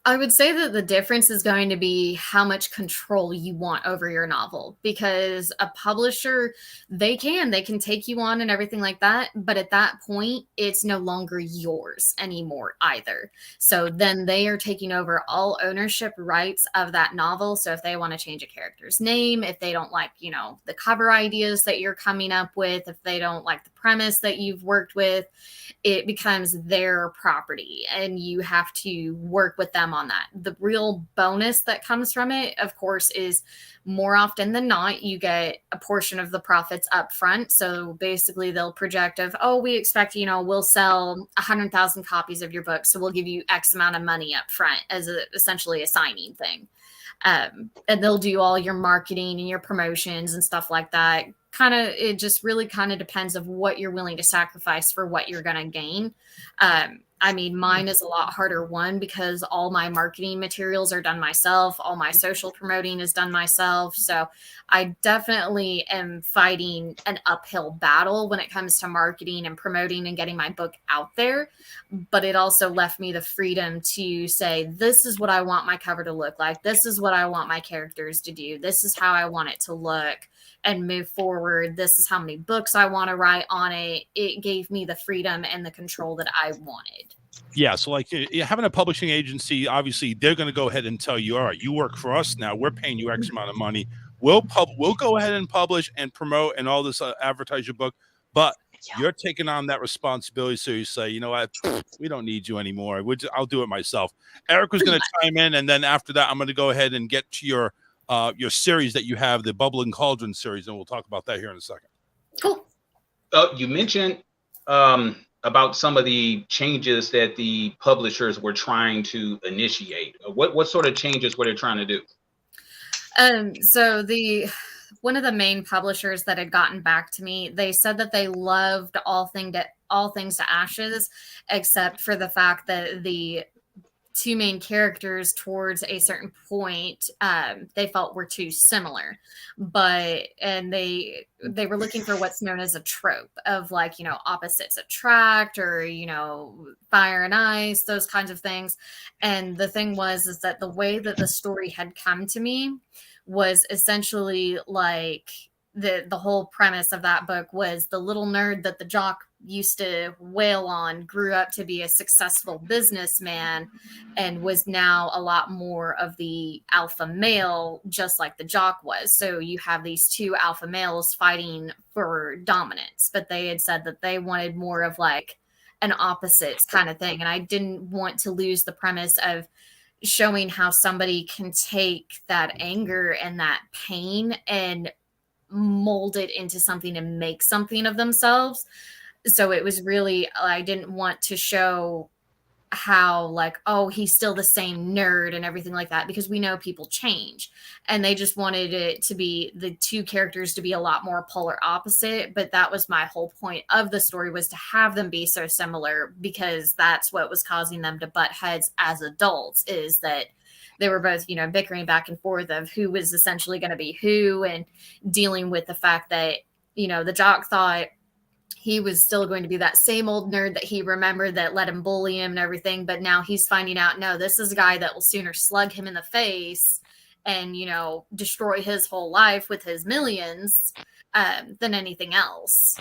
I would say that the difference is going to be how much control you want over your novel, because a publisher, they can take you on and everything like that. But at that point, it's no longer yours anymore either. So then they are taking over all ownership rights of that novel. So if they want to change a character's name, if they don't like, the cover ideas that you're coming up with, if they don't like the premise that you've worked with, it becomes their property and you have to work with them on that. The real bonus that comes from it, of course, is more often than not, you get a portion of the profits up front. So basically they'll project of, we expect, we'll sell 100,000 copies of your book. So we'll give you X amount of money up front as essentially a signing thing. And they'll do all your marketing and your promotions and stuff like that. It just really kind of depends of what you're willing to sacrifice for what you're going to gain. Mine is a lot harder, one, because all my marketing materials are done myself. All my social promoting is done myself. So I definitely am fighting an uphill battle when it comes to marketing and promoting and getting my book out there. But it also left me the freedom to say, this is what I want my cover to look like. This is what I want my characters to do. This is how I want it to look and move forward. This is how many books I want to write on it. It gave me the freedom and the control that I wanted. Yeah. So like having a publishing agency, obviously they're going to go ahead and tell you, all right, you work for us now. We're paying you X amount of money. We'll go ahead and publish and promote and all this, advertise your book, but you're taking on that responsibility. So you say, you know what, we don't need you anymore. I'll do it myself. Eric was going to chime in. And then after that, I'm going to go ahead and get to your series that you have, the Bubbling Cauldron series. And we'll talk about that here in a second. Cool. You mentioned about some of the changes that the publishers were trying to initiate. What sort of changes were they trying to do? So one of the main publishers that had gotten back to me, they said that they loved All Things to Ashes, except for the fact that the two main characters towards a certain point, they felt were too similar. And they were looking for what's known as a trope of opposites attract, or, fire and ice, those kinds of things. And the thing is that the way that the story had come to me was essentially like the whole premise of that book was the little nerd that the jock used to wail on grew up to be a successful businessman and was now a lot more of the alpha male, just like the jock was. So you have these two alpha males fighting for dominance, but they had said that they wanted more of like an opposites kind of thing. And I didn't want to lose the premise of showing how somebody can take that anger and that pain and mold it into something and make something of themselves. So it was really, I didn't want to show how like, oh, he's still the same nerd and everything like that, because we know people change, and they just wanted it to be the two characters to be a lot more polar opposite. But that was my whole point of the story, was to have them be so similar, because that's what was causing them to butt heads as adults, is that they were both, bickering back and forth of who was essentially going to be who, and dealing with the fact that, the jock thought he was still going to be that same old nerd that he remembered that let him bully him and everything. But now he's finding out, no, this is a guy that will sooner slug him in the face and, destroy his whole life with his millions than anything else.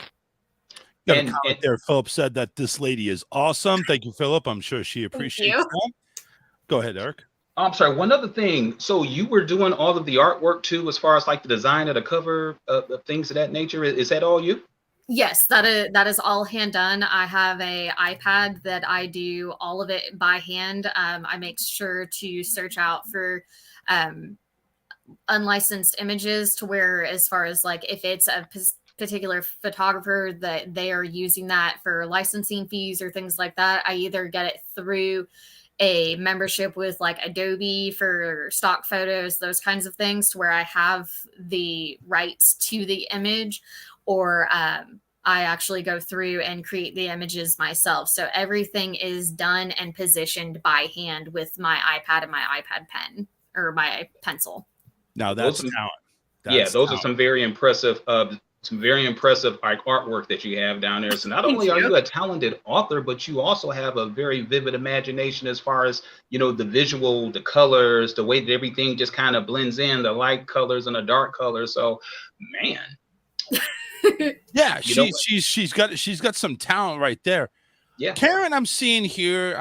Got a comment there. Philip said that this lady is awesome. Thank you, Philip. I'm sure she appreciates that. Go ahead, Eric. I'm sorry. One other thing. So you were doing all of the artwork too, as far as like the design of the cover of things of that nature. Is that all you? Yes, that is all hand done. I have a iPad that I do all of it by hand. I make sure to search out for unlicensed images, to where, as far as like if it's a particular photographer that they are using that for licensing fees or things like that, I either get it through a membership with like Adobe for stock photos, those kinds of things, to where I have the rights to the image, or I actually go through and create the images myself. So everything is done and positioned by hand with my iPad and my iPad pen, or my pencil. Now that's talent. Those are some very impressive like artwork that you have down there. So not only are you a talented author, but you also have a very vivid imagination as far as, the visual, the colors, the way that everything just kind of blends in, the light colors and the dark colors. So, man. Yeah, she's got some talent right there. Yeah, Karen, I'm seeing here.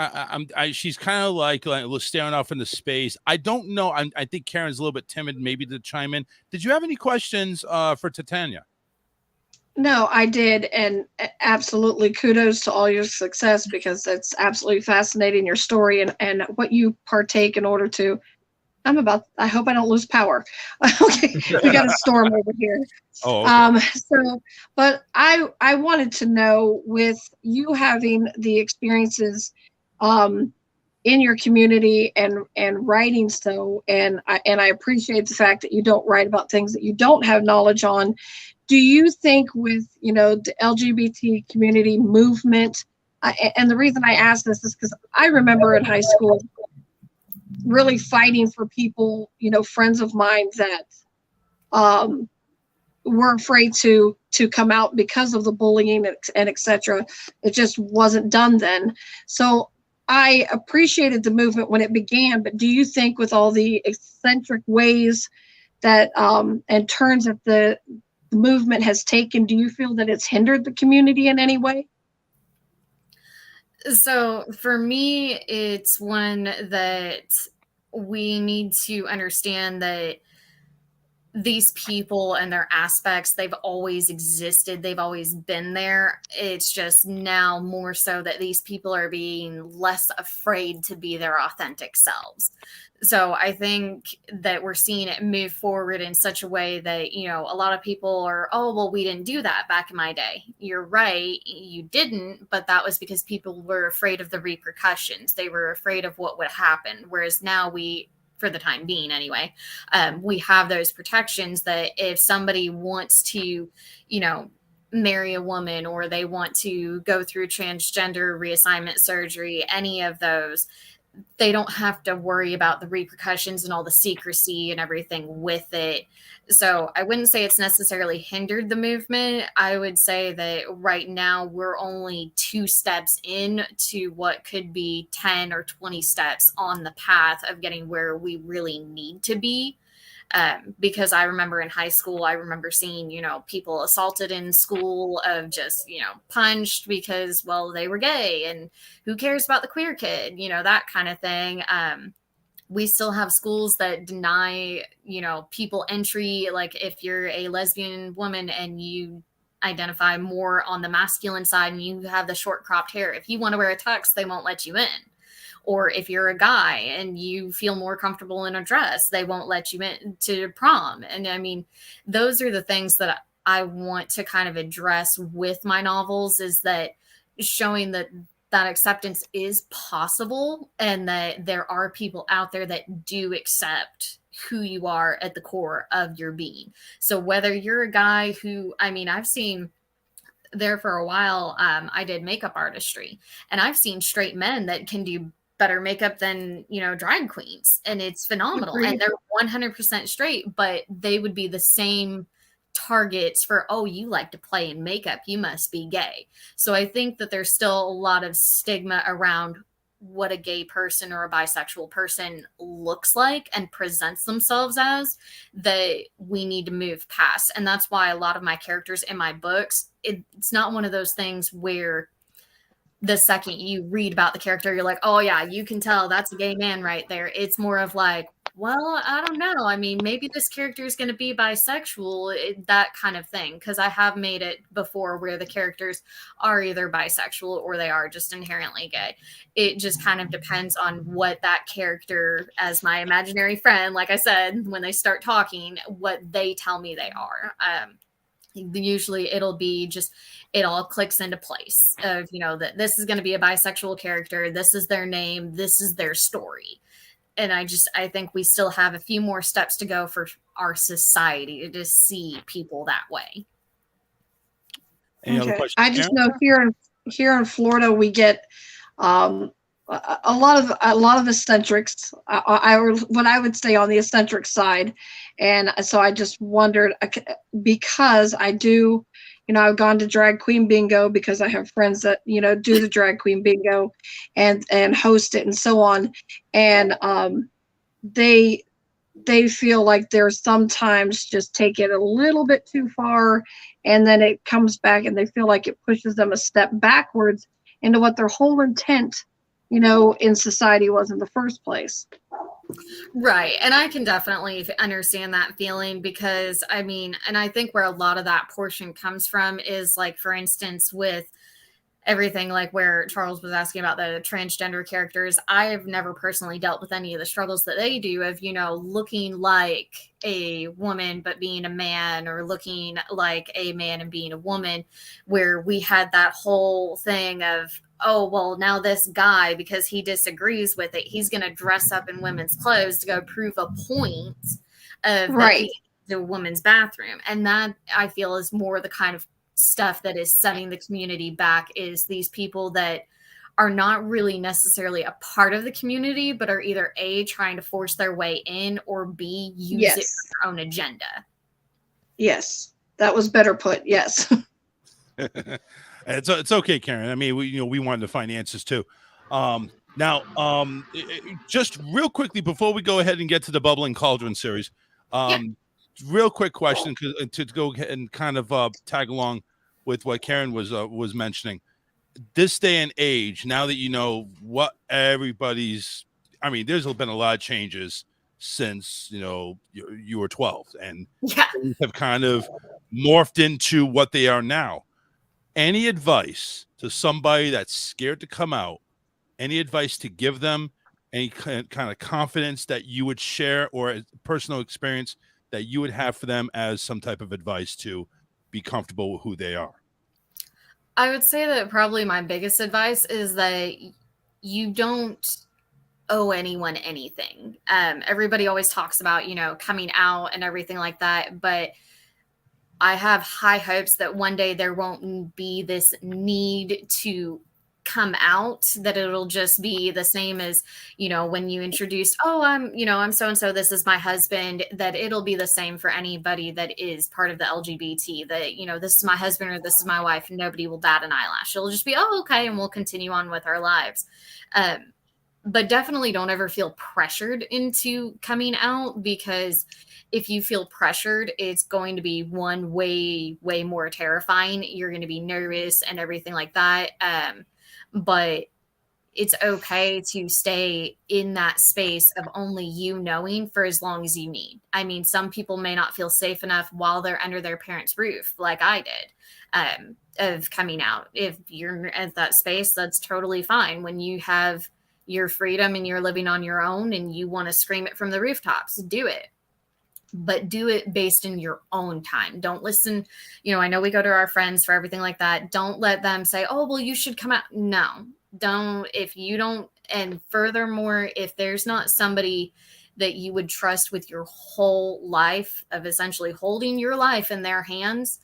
She's kind of like staring off into space. I don't know. I think Karen's a little bit timid, maybe, to chime in. Did you have any questions for Titania? No, I did, and absolutely kudos to all your success, because it's absolutely fascinating, your story and what you partake in order to. I hope I don't lose power. Okay, we got a storm over here. Oh, okay. But I wanted to know, with you having the experiences in your community and writing and I appreciate the fact that you don't write about things that you don't have knowledge on. Do you think with, the LGBT community movement, and the reason I ask this is because I remember in high school really fighting for people, friends of mine that were afraid to come out because of the bullying and et cetera. It just wasn't done then. So I appreciated the movement when it began, but do you think with all the eccentric ways that and turns that the movement has taken, do you feel that it's hindered the community in any way? So for me, it's one that we need to understand that these people and their aspects, they've always existed. They've always been there. It's just now more so that these people are being less afraid to be their authentic selves. So I think that we're seeing it move forward in such a way that, a lot of people are, oh, well, we didn't do that back in my day. You're right. You didn't, but that was because people were afraid of the repercussions. They were afraid of what would happen. Whereas now for the time being anyway, we have those protections that if somebody wants to, marry a woman, or they want to go through transgender reassignment surgery, any of those, they don't have to worry about the repercussions and all the secrecy and everything with it. So I wouldn't say it's necessarily hindered the movement. I would say that right now we're only 2 steps in to what could be 10 or 20 steps on the path of getting where we really need to be. Because I remember in high school, I remember seeing, people assaulted in school, of just, punched because, well, they were gay, and who cares about the queer kid, that kind of thing. We still have schools that deny, people entry. Like if you're a lesbian woman and you identify more on the masculine side and you have the short cropped hair, if you want to wear a tux, they won't let you in. Or if you're a guy and you feel more comfortable in a dress, they won't let you in to prom. And I mean, those are the things that I want to kind of address with my novels, is that showing that acceptance is possible, and that there are people out there that do accept who you are at the core of your being. So whether you're a guy who, I've seen there for a while, I did makeup artistry, and I've seen straight men that can do better makeup than, drag queens, and it's phenomenal. Agreed. And they're 100% straight, but they would be the same targets for, oh, you like to play in makeup, you must be gay. So I think that there's still a lot of stigma around what a gay person or a bisexual person looks like and presents themselves as, that we need to move past. And that's why a lot of my characters in my books, it's not one of those things where the second you read about the character, you're like, oh yeah, you can tell that's a gay man right there. It's more of like, well, I don't know. Maybe this character is going to be bisexual, that kind of thing. Because I have made it before where the characters are either bisexual or they are just inherently gay. It just kind of depends on what that character, as my imaginary friend, like I said, when they start talking, what they tell me they are. Usually it'll be just, it all clicks into place of, that this is going to be a bisexual character. This is their name. This is their story. And I think we still have a few more steps to go for our society to see people that way. Any other questions, I just Karen? know here in Florida, we get a lot of eccentrics. What I would say on the eccentric side, and so I just wondered, because I do, I've gone to drag queen bingo because I have friends that do the drag queen bingo and host it and so on, and they feel like they're sometimes just take it a little bit too far, and then it comes back and they feel like it pushes them a step backwards into what their whole intent in society was in the first place. Right. And I can definitely understand that feeling, because and I think where a lot of that portion comes from is, like, for instance, with everything, like where Charles was asking about the transgender characters, I have never personally dealt with any of the struggles that they do of, looking like a woman but being a man, or looking like a man and being a woman, where we had that whole thing of, oh, well, now this guy, because he disagrees with it, he's going to dress up in women's clothes to go prove a point of right. The woman's bathroom. And that, I feel, is more the kind of stuff that is setting the community back, is these people that are not really necessarily a part of the community, but are either A, trying to force their way in, or B, use it for their own agenda. Yes, that was better put. Yes. It's okay, Karen. We wanted to find answers too. Just real quickly before we go ahead and get to the Bubbling Cauldron series, real quick question to go ahead and kind of tag along with what Karen was mentioning. This day and age, now that you know what everybody's, there's been a lot of changes since you were 12, and things have kind of morphed into what they are now. Any advice to somebody that's scared to come out? Any advice to give them? Any kind of confidence that you would share, or a personal experience that you would have for them as some type of advice to be comfortable with who they are? I would say that probably my biggest advice is that you don't owe anyone anything. Everybody always talks about, coming out and everything like that, but I have high hopes that one day there won't be this need to come out, that it'll just be the same as, when you introduced, oh, I'm so-and-so, this is my husband, that it'll be the same for anybody that is part of the LGBT, that, this is my husband or this is my wife, and nobody will bat an eyelash. It'll just be, oh, okay, and we'll continue on with our lives. but definitely don't ever feel pressured into coming out, because if you feel pressured, it's going to be way more terrifying. You're going to be nervous and everything like that. But it's okay to stay in that space of only you knowing for as long as you need. I mean, some people may not feel safe enough while they're under their parents' roof, like I did, of coming out. If you're at that space, that's totally fine. When you have your freedom and you're living on your own and you want to scream it from the rooftops, do it. But do it based in your own time. Don't listen. I know we go to our friends for everything like that. Don't let them say, oh, well, you should come out. No, don't. If you don't. And furthermore, if there's not somebody that you would trust with your whole life, of essentially holding your life in their hands,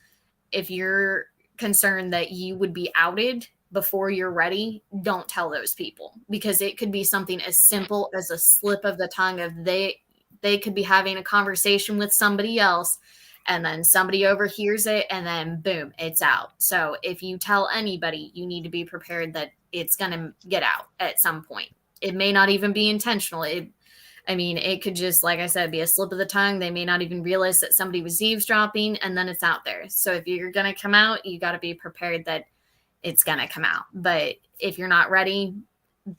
if you're concerned that you would be outed before you're ready, don't tell those people, because it could be something as simple as a slip of the tongue of they could be having a conversation with somebody else, and then somebody overhears it, and then boom, it's out. So if you tell anybody, you need to be prepared that it's going to get out at some point. It may not even be intentional. It could just, like I said, be a slip of the tongue. They may not even realize that somebody was eavesdropping, and then it's out there. So if you're going to come out, you got to be prepared that it's going to come out. But if you're not ready,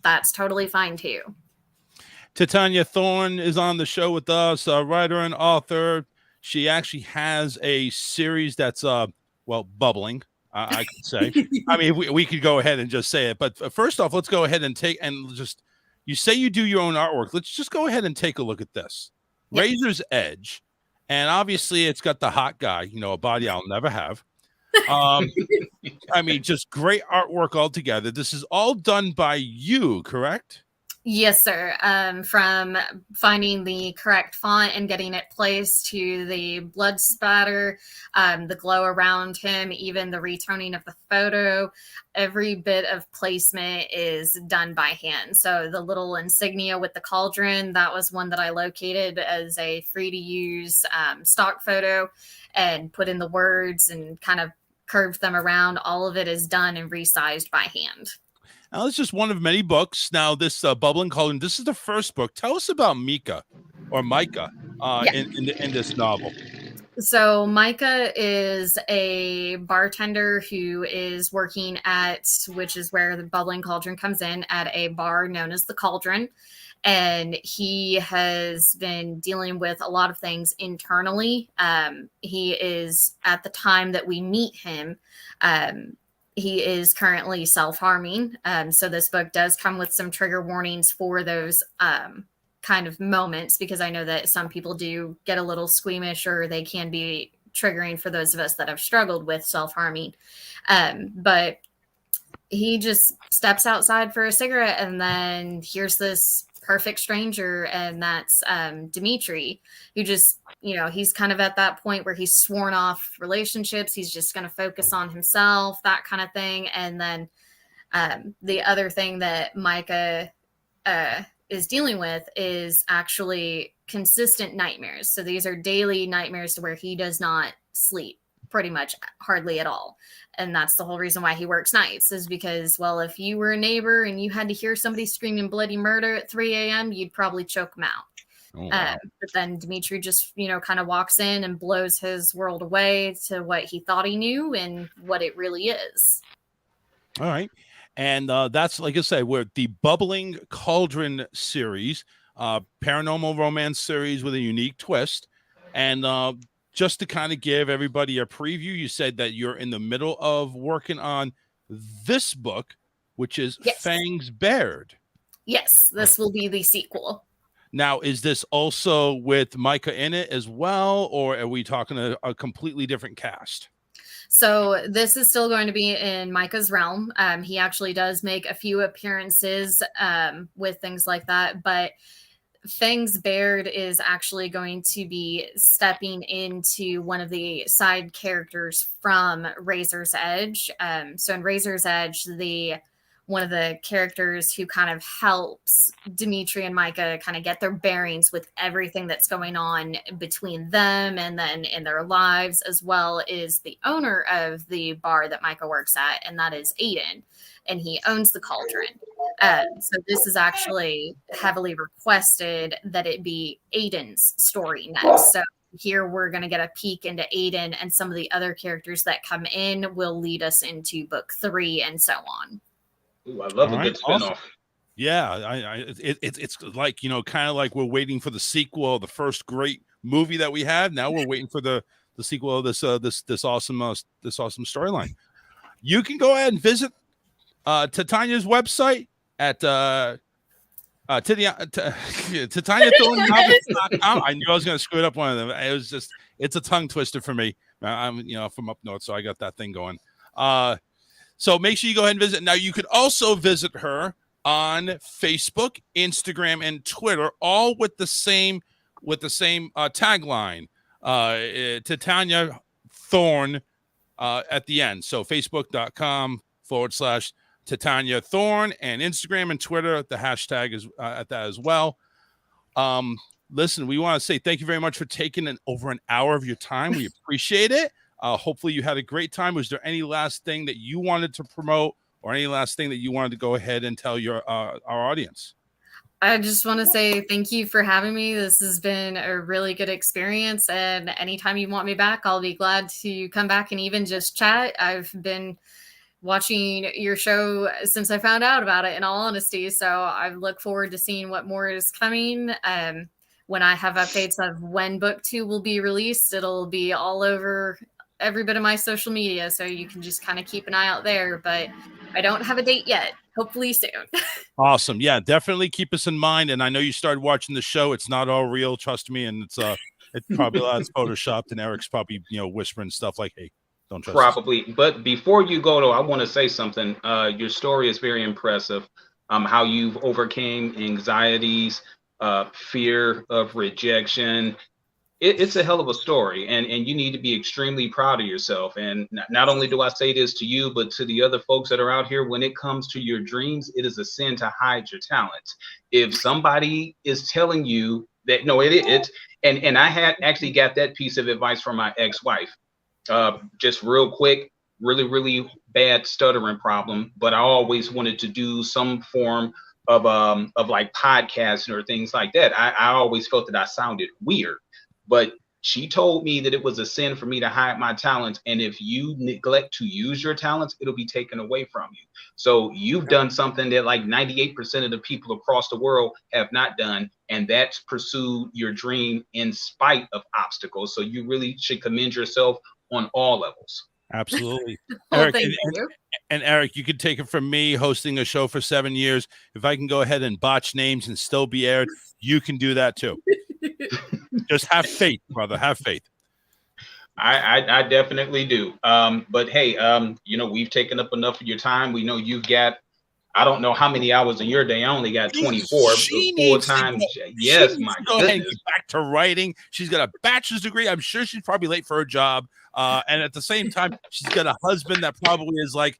that's totally fine too. Titania Thorne is on the show with us, a writer and author. She actually has a series that's, bubbling, I could say. I mean, we could go ahead and just say it. But first off, let's go ahead and you say you do your own artwork. Let's just go ahead and take a look at this. Yep. Razor's Edge. And obviously it's got the hot guy, a body I'll never have. Just great artwork altogether. This is all done by you, correct? Yes, sir. From finding the correct font and getting it placed, to the blood spatter, the glow around him, even the retoning of the photo, every bit of placement is done by hand. So the little insignia with the cauldron, that was one that I located as a free to use stock photo and put in the words and kind of curved them around. All of it is done and resized by hand. Now, it's just one of many books. Now, this Bubbling Cauldron, this is the first book. Tell us about Micah in this novel. So Micah is a bartender who is working at, which is where the Bubbling Cauldron comes in, at a bar known as the Cauldron. And he has been dealing with a lot of things internally. He is, at the time that we meet him, he is currently self-harming. So this book does come with some trigger warnings for those kind of moments, because I know that some people do get a little squeamish, or they can be triggering for those of us that have struggled with self-harming. But he just steps outside for a cigarette, and then here's this perfect stranger, and that's Dimitri, who just, he's kind of at that point where he's sworn off relationships. He's just going to focus on himself, that kind of thing. And then the other thing that Micah is dealing with is actually consistent nightmares. So these are daily nightmares to where he does not sleep pretty much hardly at all. And that's the whole reason why he works nights, is because, well, if you were a neighbor and you had to hear somebody screaming bloody murder at 3 a.m., you'd probably choke them out. Oh, wow. But then Dimitri just, kind of walks in and blows his world away to what he thought he knew and what it really is. All right. And that's, like I said, we're the Bubbling Cauldron series, paranormal romance series with a unique twist. And just to kind of give everybody a preview, you said that you're in the middle of working on this book, which is Fangs Bared. Yes, this will be the sequel. Now, is this also with Micah in it as well, or are we talking a completely different cast? So this is still going to be in Micah's realm. He actually does make a few appearances with things like that, but Fangs Bared is actually going to be stepping into one of the side characters from Razor's Edge. So in Razor's Edge, one of the characters who kind of helps Dimitri and Micah kind of get their bearings with everything that's going on between them and then in their lives, as well is the owner of the bar that Micah works at, and that is Aiden, and he owns the Cauldron. So this is actually heavily requested that it be Aiden's story next. So here we're going to get a peek into Aiden, and some of the other characters that come in will lead us into book 3 and so on. Ooh, I love a good spinoff. Awesome. Yeah, it's like, kind of like we're waiting for the sequel of the first great movie that we had. Now we're waiting for the sequel of this awesome storyline. You can go ahead and visit Titania's website at TitaniaThorne.com. I knew I was going to screw it up one of them. It's a tongue twister for me. I'm from up north, so I got that thing going. So make sure you go ahead and visit. Now you could also visit her on Facebook, Instagram, and Twitter, all with the same tagline, Titania Thorne at the end. So Facebook.com/Titania Thorne, and Instagram and Twitter, the hashtag is at that as well. Listen, we want to say thank you very much for taking over an hour of your time. We appreciate it. Hopefully you had a great time. Was there any last thing that you wanted to promote, or any last thing that you wanted to go ahead and tell our audience? I just want to say thank you for having me. This has been a really good experience, and anytime you want me back, I'll be glad to come back and even just chat. I've been watching your show since I found out about it, in all honesty, so I look forward to seeing what more is coming. When I have updates of when book 2 will be released, it'll be all over every bit of my social media, so you can just kind of keep an eye out there, but I don't have a date yet. Hopefully soon. Awesome. Yeah, definitely keep us in mind. And I know you started watching the show. It's not all real, trust me. And it's probably a lot of photoshopped, and Eric's probably whispering stuff like, hey, don't trust probably us. But before you go, though, I want to say something. Your story is very impressive. How you've overcame anxieties, fear of rejection. It's a hell of a story, and you need to be extremely proud of yourself. And not only do I say this to you, but to the other folks that are out here, when it comes to your dreams, it is a sin to hide your talents. If somebody is telling you that, no, and I had actually got that piece of advice from my ex-wife. Just real quick, really bad stuttering problem, but I always wanted to do some form of like podcasting or things like that. I always felt that I sounded weird. But she told me that it was a sin for me to hide my talents. And if you neglect to use your talents, it'll be taken away from you. So you've done something that like 98% of the people across the world have not done. And that's pursued your dream in spite of obstacles. So you really should commend yourself on all levels. Absolutely. Well, Eric, thank you. And Eric, you could take it from me, hosting a show for 7 years. If I can go ahead and botch names and still be aired, you can do that too. Just have faith, brother. Have faith. I definitely do. But hey, we've taken up enough of your time. We know you've got, I don't know how many hours in your day. I only got 24 full time. Yes, my go ahead and goodness. get back to writing. She's got a bachelor's degree. I'm sure she's probably late for her job. And at the same time, she's got a husband that probably is like,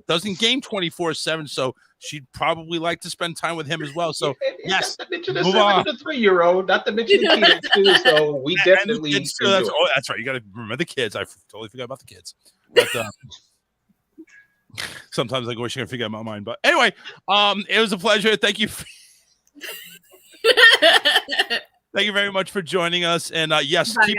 doesn't game 24/7. So she'd probably like to spend time with him as well. So yes, not to mention the move 7 on. and the 3-year-old, not to mention the kids too. So we definitely And the kids, too. enjoy. That's right. You got to remember the kids. I totally forgot about the kids. But sometimes I wish I could figure out my mind. But anyway, it was a pleasure. Thank you. Thank you very much for joining us. And yes, Bye,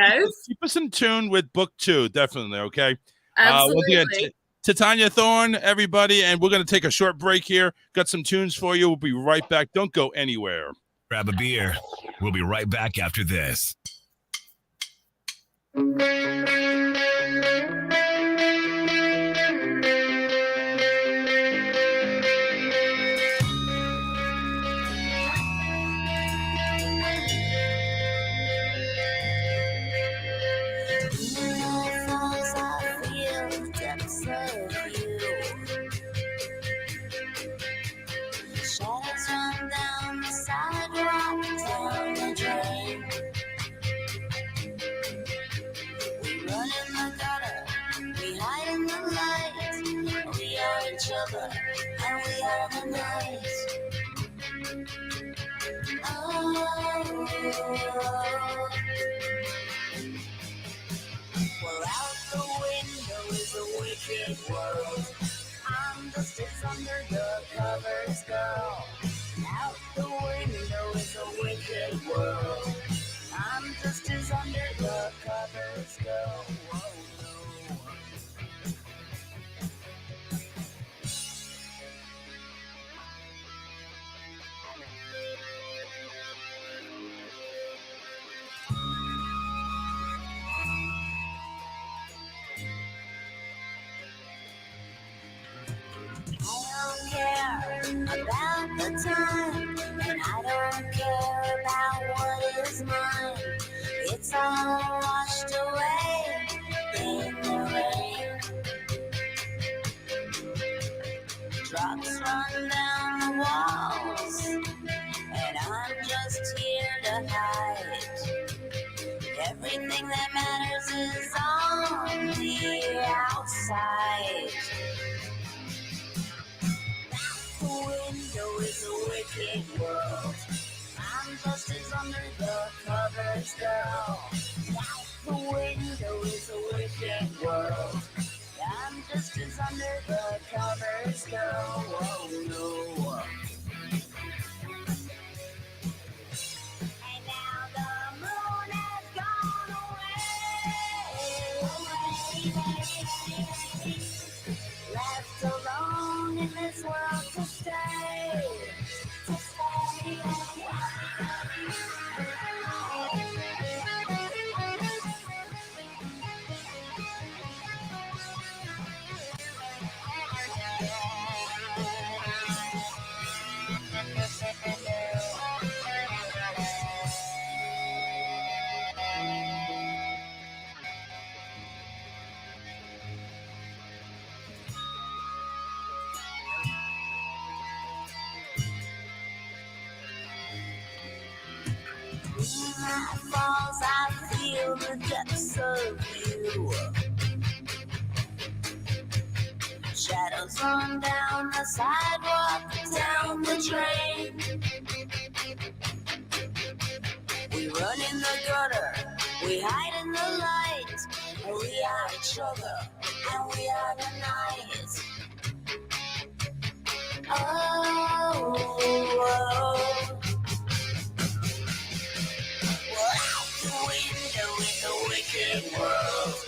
keep us in tune with book 2. Definitely. Okay. Absolutely. Once again, Titania Thorne, everybody. And we're going to take a short break here. Got some tunes for you. We'll be right back. Don't go anywhere. Grab a beer. We'll be right back after this. Shadows run down the sidewalk, down the drain. We run and we are the night. Oh. Well, out the window is a wicked world. I'm just as under the covers go. Out the window is a wicked world. I'm just as under the covers go. I don't care about the time, and I don't care about what is mine. It's all washed away in the rain. Drops run down the walls, and I'm just here to hide. Everything that matters is on the outside. The window is a wicked world. I'm just as under the covers go. Out the window is a wicked world. I'm just as under the covers go. Oh no. And now the moon has gone away. Left alone in this world to stay. To stay. Night falls, I feel the depths of you. Shadows run down the sidewalk, down the drain. We run in the gutter, we hide in the light. We are each other, and we are the night. Oh, oh. The window is a wicked world.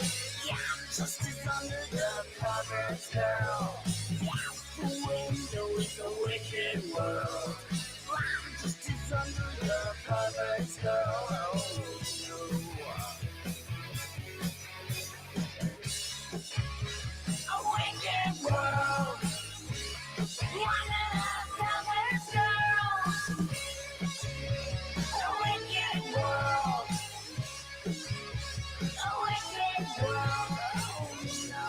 Yeah, I'm just as under the covers, girl. Yeah, the window is a wicked world. I'm just as under the covers, girl. A wicked world. Under the covers, girl. A wicked world. A wicked world, oh no.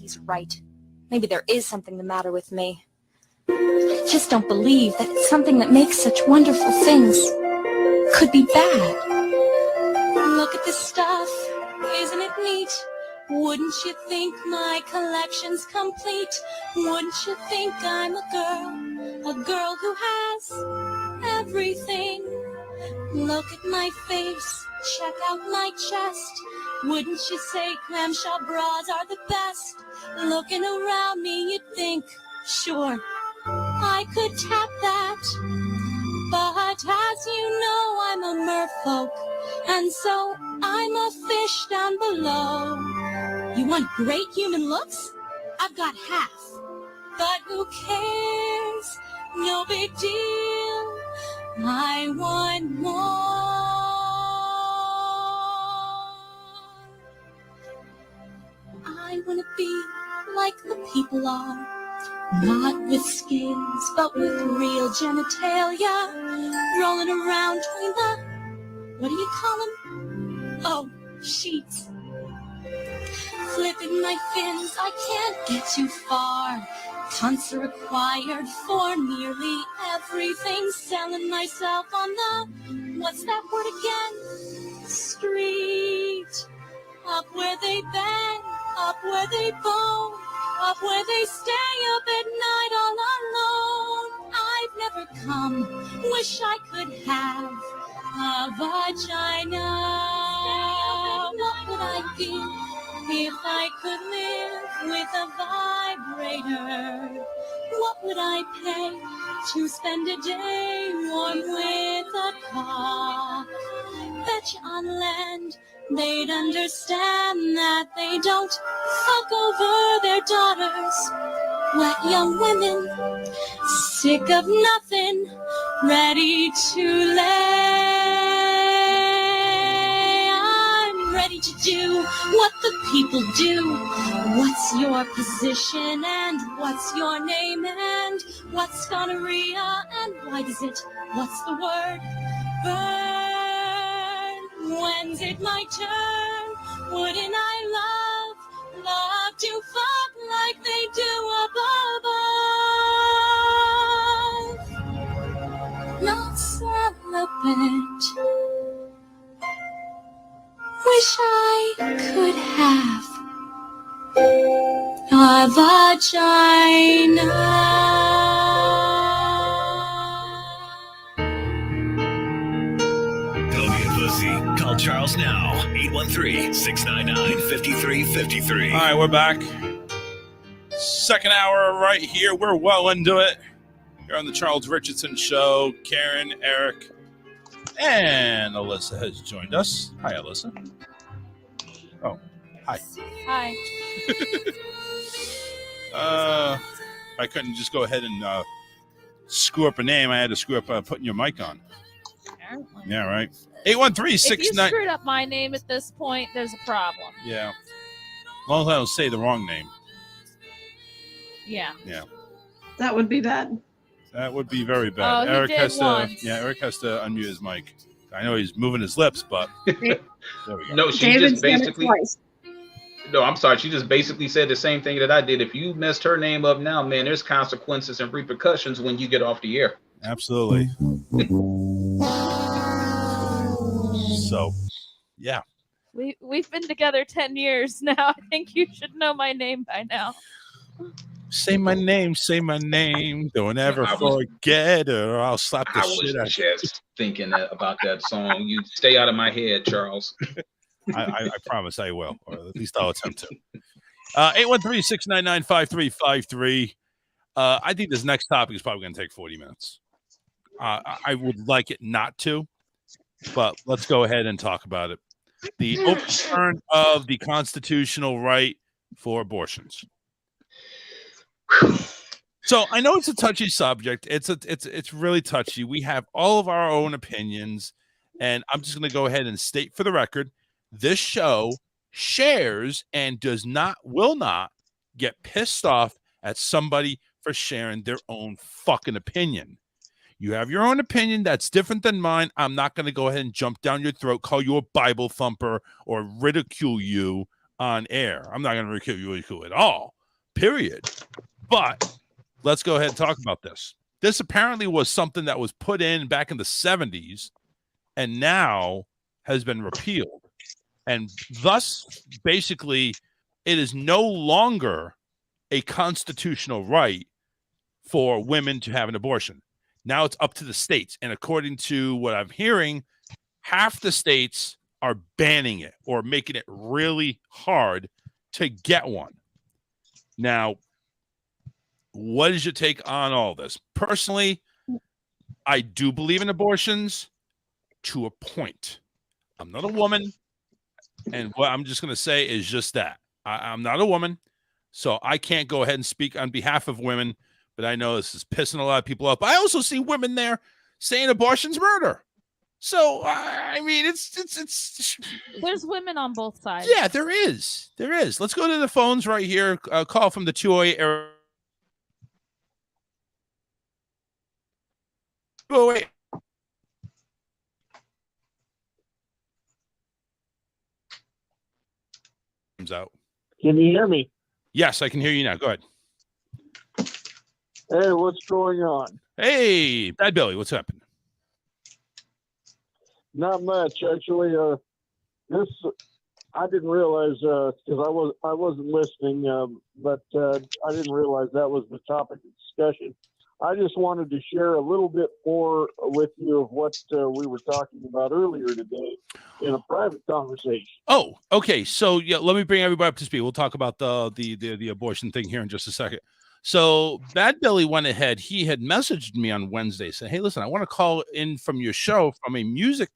he's right. Maybe there is something the matter with me. I just don't believe that it's something that makes such wonderful things could be bad. Look at this stuff, isn't it neat? Wouldn't you think my collection's complete? Wouldn't you think I'm a girl who has everything? Look at my face, check out my chest. Wouldn't you say clamshell bras are the best? Looking around me, you'd think, sure, I could tap that. But as you know, I'm a merfolk, and so I'm a fish down below. You want great human looks? I've got half. But who cares? No big deal. I want more. I want to be like the people are. Not with skins, but with real genitalia. Rolling around between the, what do you call them? Oh, sheets. Flipping my fins, I can't get too far. Tons are required for nearly everything. Selling myself on the, what's that word again? Street. Up where they bang, up where they bone, up where they stay up at night all alone. I've never come, wish I could have a vagina. What would I be if I could live with a vibrator? What would I pay to spend a day warm with a cock? Bet you on land they'd understand that they don't fuck over their daughters. Wet young women, sick of nothing, ready to lay. I'm ready to do what the people do. What's your position and what's your name and what's gonorrhea and why does it, what's the word? Burn. When's it my turn? Wouldn't I love to fuck like they do above? Not celibate. Wish I could have a vagina. Call Charles now, 813-699-5353. All right, we're back. Second hour right here. We're well into it. Here on the Charles Richardson Show. Karen, Eric, and Alyssa has joined us. Hi, Alyssa. Oh, hi. Hi. I couldn't just go ahead and screw up a name. I had to screw up putting your mic on. Apparently. Yeah, right. If you 813-69. screwed up my name at this point, there's a problem. Yeah. As long as I don't say the wrong name. Yeah. Yeah. That would be bad. That would be very bad. Oh, Eric did has once. to. Yeah, Eric has to unmute his mic. I know he's moving his lips, but there we go. No, she David's just basically. No, I'm sorry. She just basically said the same thing that I did. If you messed her name up now, man, there's consequences and repercussions when you get off the air. Absolutely. So, yeah. We've been together 10 years now. I think you should know my name by now. Say my name. Say my name. Don't ever forget, or I'll slap the shit out of you. I was just thinking about that song. You stay out of my head, Charles. I promise I will, or at least I'll attempt to. 813-699-5353. I think this next topic is probably going to take 40 minutes. I would like it not to, but let's go ahead and talk about it. The overturn of the constitutional right for abortions. So I know it's a touchy subject. It's really touchy. We have all of our own opinions, and I'm just going to go ahead and state for the record, this show shares and will not get pissed off at somebody for sharing their own fucking opinion. You have your own opinion that's different than mine. I'm not going to go ahead and jump down your throat, call you a Bible thumper, or ridicule you on air. I'm not going to ridicule you at all. period. But let's go ahead and talk about this. This apparently was something that was put in back in the 70s and now has been repealed. And thus, basically, it is no longer a constitutional right for women to have an abortion. Now it's up to the states. And according to what I'm hearing, half the states are banning it or making it really hard to get one. Now, what is your take on all this? Personally, I do believe in abortions to a point. I'm not a woman. And what I'm just going to say is just that. I'm not a woman, so I can't go ahead and speak on behalf of women, but I know this is pissing a lot of people off. I also see women there saying abortion's murder. So, I mean, it's There's women on both sides. Yeah, there is. There is. Let's go to the phones right here. Call from the 208 area. 208. Out. Can you hear me? Yes, I can hear you now. Go ahead. Hey, what's going on? Hey, Bad Billy, what's happening? Not much, actually. This I didn't realize because I wasn't listening, but I didn't realize that was the topic of discussion. I just wanted to share a little bit more with you of what we were talking about earlier today in a private conversation. Oh, okay. So yeah, let me bring everybody up to speed. We'll talk about the abortion thing here in just a second. So Bad Billy went ahead. He had messaged me on Wednesday, saying, "Hey, listen, I want to call in from your show from a music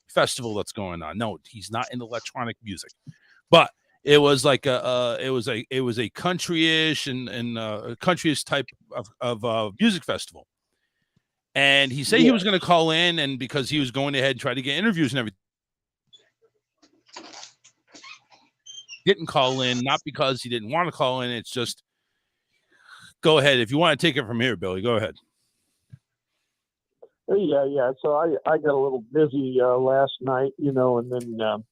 festival that's going on." No, he's not in electronic music, but it was like it was a countryish and a countryish type of music festival. And he said he was going to call in, and because he was going ahead and try to get interviews and everything, didn't call in, not because he didn't want to call in. It's just, go ahead. If you want to take it from here, Billy, go ahead. Yeah. So I got a little busy last night, and then,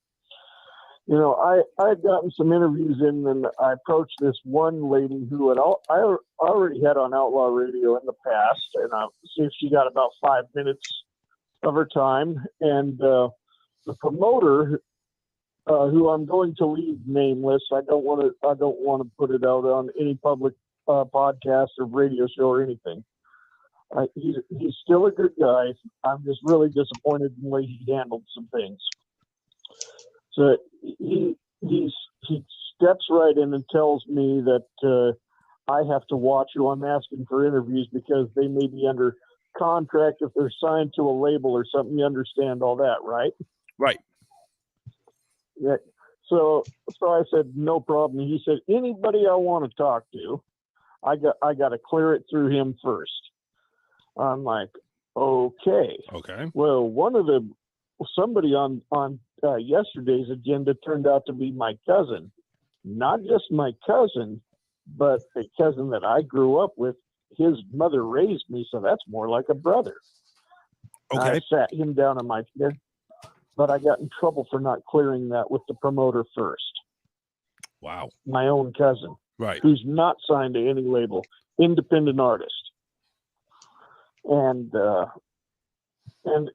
I had gotten some interviews in, and I approached this one lady who I already had on Outlaw Radio in the past, and I see if she got about 5 minutes of her time. And the promoter, who I'm going to leave nameless, I don't want to put it out on any public podcast or radio show or anything. He's still a good guy. I'm just really disappointed in the way he handled some things. So he steps right in and tells me that I have to watch who I'm asking for interviews because they may be under contract if they're signed to a label or something. You understand all that, right? Right. Yeah. So I said, no problem. He said, anybody I want to talk to, I got to clear it through him first. I'm like, okay. Well, somebody on yesterday's agenda turned out to be my cousin. Not just my cousin, but a cousin that I grew up with. His mother raised me, so that's more like a brother. Okay. I sat him down in my chair, but I got in trouble for not clearing that with the promoter first. Wow. My own cousin. Right. Who's not signed to any label, independent artist. And then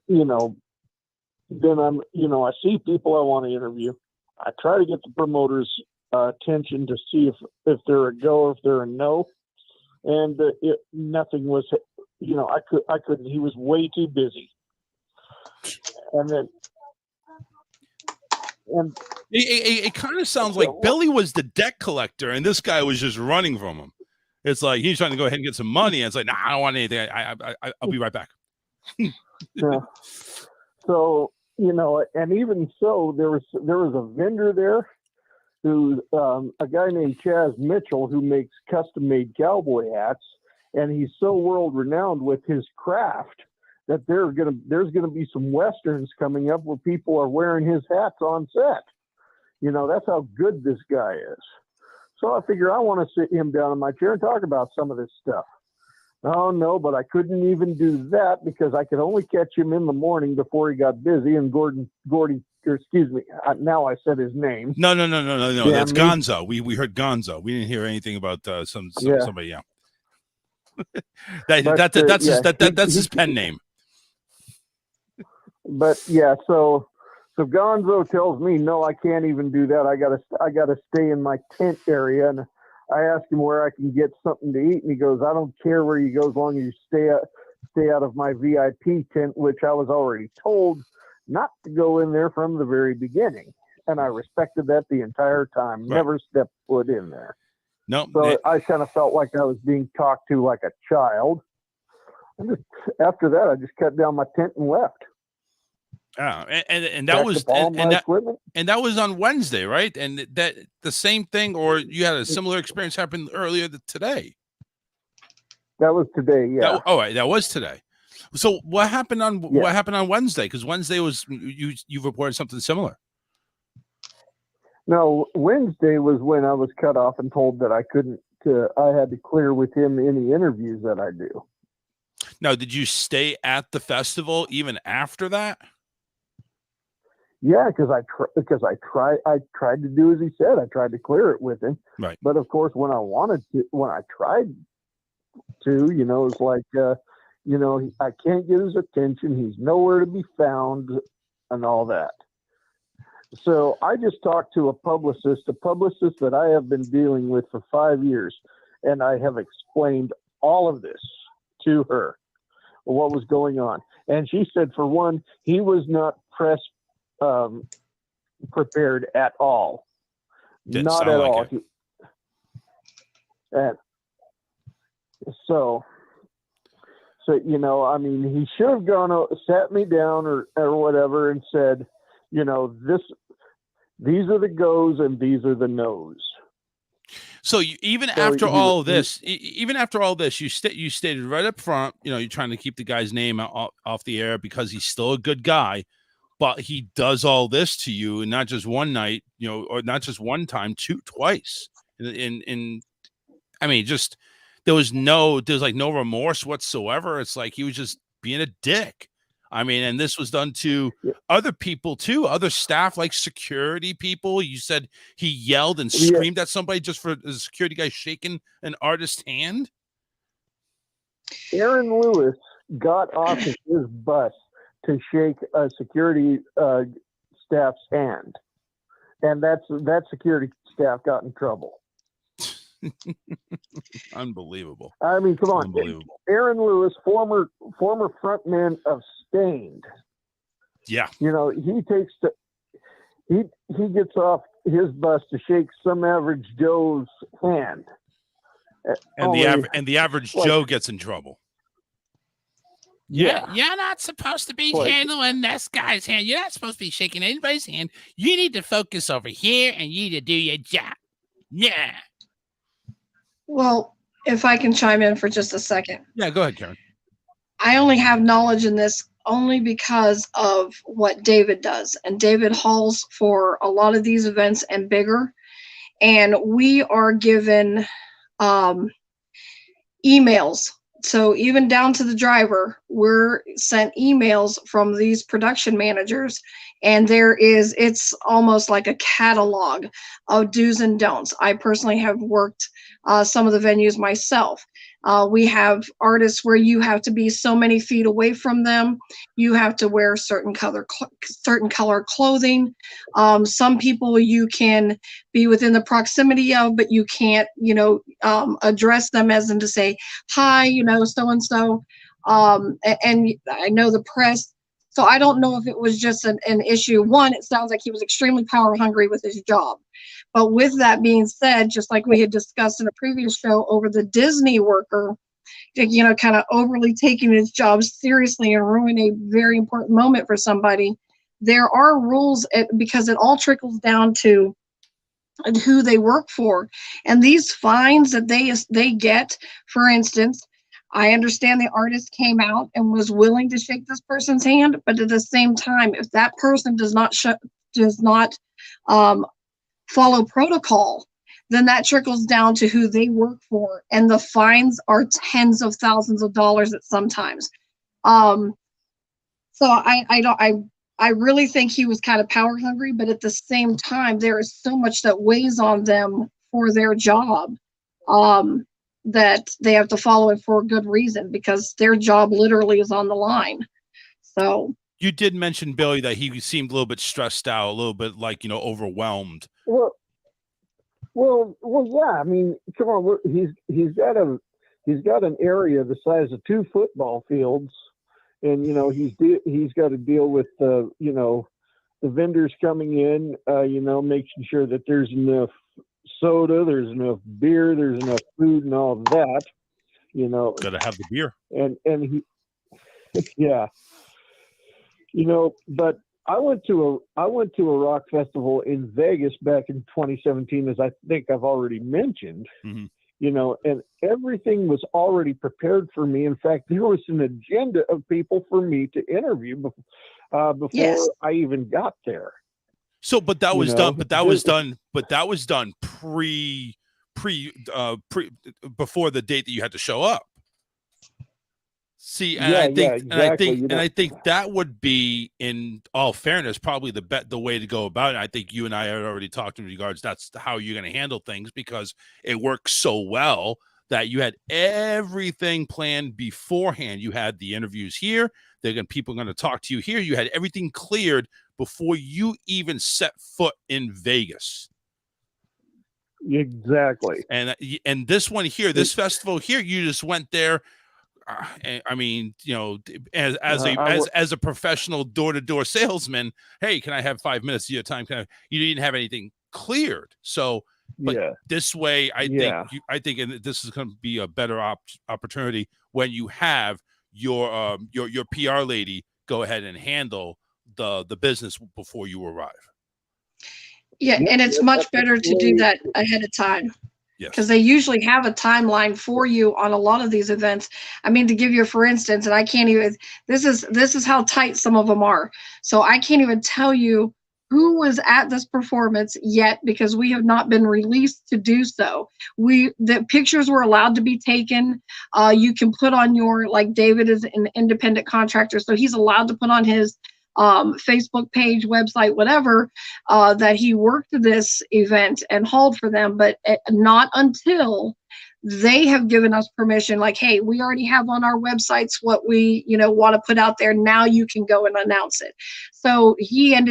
I see people I want to interview. I try to get the promoter's attention to see if they're a go or if they're a no. And nothing was, I couldn't, he was way too busy. And it kind of sounds like Billy was the debt collector and this guy was just running from him. It's like he's trying to go ahead and get some money. And it's like, nah, I don't want anything. I'll be right back. Yeah. So, and even so, there was a vendor there who, a guy named Chaz Mitchell, who makes custom-made cowboy hats, and he's so world-renowned with his craft that there's gonna be some westerns coming up where people are wearing his hats on set. That's how good this guy is. So I figure I want to sit him down in my chair and talk about some of this stuff. Oh no, but I couldn't even do that because I could only catch him in the morning before he got busy. And Gordy, or excuse me, now I said his name. No. Damn That's me. Gonzo. We heard Gonzo. We didn't hear anything about somebody. Yeah. That's his pen name. But yeah, so Gonzo tells me, no, I can't even do that. I gotta stay in my tent area. And I ask him where I can get something to eat, and he goes, I don't care where you go as long as you stay out of my VIP tent, which I was already told not to go in there from the very beginning. And I respected that the entire time. Right. Never stepped foot in there. No. So I kind of felt like I was being talked to like a child. And after that, I just cut down my tent and left. Yeah, and that was and that was on Wednesday, right? And that the same thing, or you had a similar experience happen earlier today. That was today, yeah. That was today. So what happened on Wednesday? Because Wednesday was you reported something similar. No, Wednesday was when I was cut off and told that I couldn't. I had to clear with him any interviews that I do. Now, did you stay at the festival even after that? Yeah, because I tried to do as he said. I tried to clear it with him. Right. But of course, when I tried to, it's like, I can't get his attention. He's nowhere to be found, and all that. So I just talked to a publicist that I have been dealing with for 5 years, and I have explained all of this to her, what was going on. And she said, for one, he was not press prepared at all. Not at all. And so I mean, he should have sat me down or whatever and said, these are the goes and these are the no's. So after all this, you stated right up front, you're trying to keep the guy's name off the air because he's still a good guy, but he does all this to you, and not just one night, or not just one time, twice. And I mean, just there's like no remorse whatsoever. It's like he was just being a dick. I mean, and this was done to other people too, other staff, like security people. You said he yelled and screamed at somebody just for the security guy shaking an artist's hand. Aaron Lewis got off of his bus to shake a security staff's hand, and that security staff got in trouble. Unbelievable. I mean, come on. Unbelievable. Aaron Lewis, former frontman of Stained. Yeah. He gets off his bus to shake some average Joe's hand. And the average Joe gets in trouble. Yeah. You're not supposed to be handling this guy's hand. You're not supposed to be shaking anybody's hand. You need to focus over here and you need to do your job. Yeah. Well, if I can chime in for just a second. Yeah, go ahead, Karen. I only have knowledge in this only because of what David does. And David hauls for a lot of these events and bigger. And we are given emails. So even down to the driver, we're sent emails from these production managers, and it's almost like a catalog of do's and don'ts. I personally have worked some of the venues myself. We have artists where you have to be so many feet away from them. You have to wear certain color clothing. Some people you can be within the proximity of, but you can't, address them as in to say, hi, so-and-so. And I know the press. So I don't know if it was just an issue. One, it sounds like he was extremely power hungry with his job. But with that being said, just like we had discussed in a previous show over the Disney worker, kind of overly taking his job seriously and ruining a very important moment for somebody, there are rules because it all trickles down to who they work for. And these fines that they get, for instance, I understand the artist came out and was willing to shake this person's hand, but at the same time, if that person does not follow protocol, then that trickles down to who they work for, and the fines are tens of thousands of dollars at sometimes. So I really think he was kind of power hungry, but at the same time, there is so much that weighs on them for their job, that they have to follow it for a good reason, because their job literally is on the line. So you did mention, Billy, that he seemed a little bit stressed out, a little bit like, overwhelmed. Well, yeah. I mean, come on, he's got an area the size of 2 football fields, and he's got to deal with the vendors coming in, making sure that there's enough soda, there's enough beer, there's enough food, and all of that. Gotta have the beer, and he, yeah. But I went to a rock festival in Vegas back in 2017, as I think I've already mentioned. Mm-hmm. And everything was already prepared for me. In fact, there was an agenda of people for me to interview before Yes. I even got there. So, but that was done. But that was done. But that was done pre before the date that you had to show up. See, and I think that would be, in all fairness, probably the way to go about it. I think you and I had already talked in regards that's how you're going to handle things, because it works so well that you had everything planned beforehand. You had the interviews here. People are going to talk to you here. You had everything cleared before you even set foot in Vegas. Exactly. And this one here, this festival here, you just went there. I mean, as a professional door-to-door salesman, hey, can I have 5 minutes of your time? You didn't have anything cleared. So, but this way, I think this is going to be a better opportunity when you have your PR lady go ahead and handle the business before you arrive. Yeah, and it's much better to do that ahead of time. Yes. Because they usually have a timeline for you on a lot of these events. I mean, to give you, for instance, and I can't even, this is how tight some of them are. So I can't even tell you who was at this performance yet, because we have not been released to do so. The pictures were allowed to be taken. You can put on like David is an independent contractor, so he's allowed to put on his Facebook page, website, whatever, that he worked this event and hauled for them, but not until they have given us permission, like, hey, we already have on our websites what we, want to put out there. Now you can go and announce it. So he had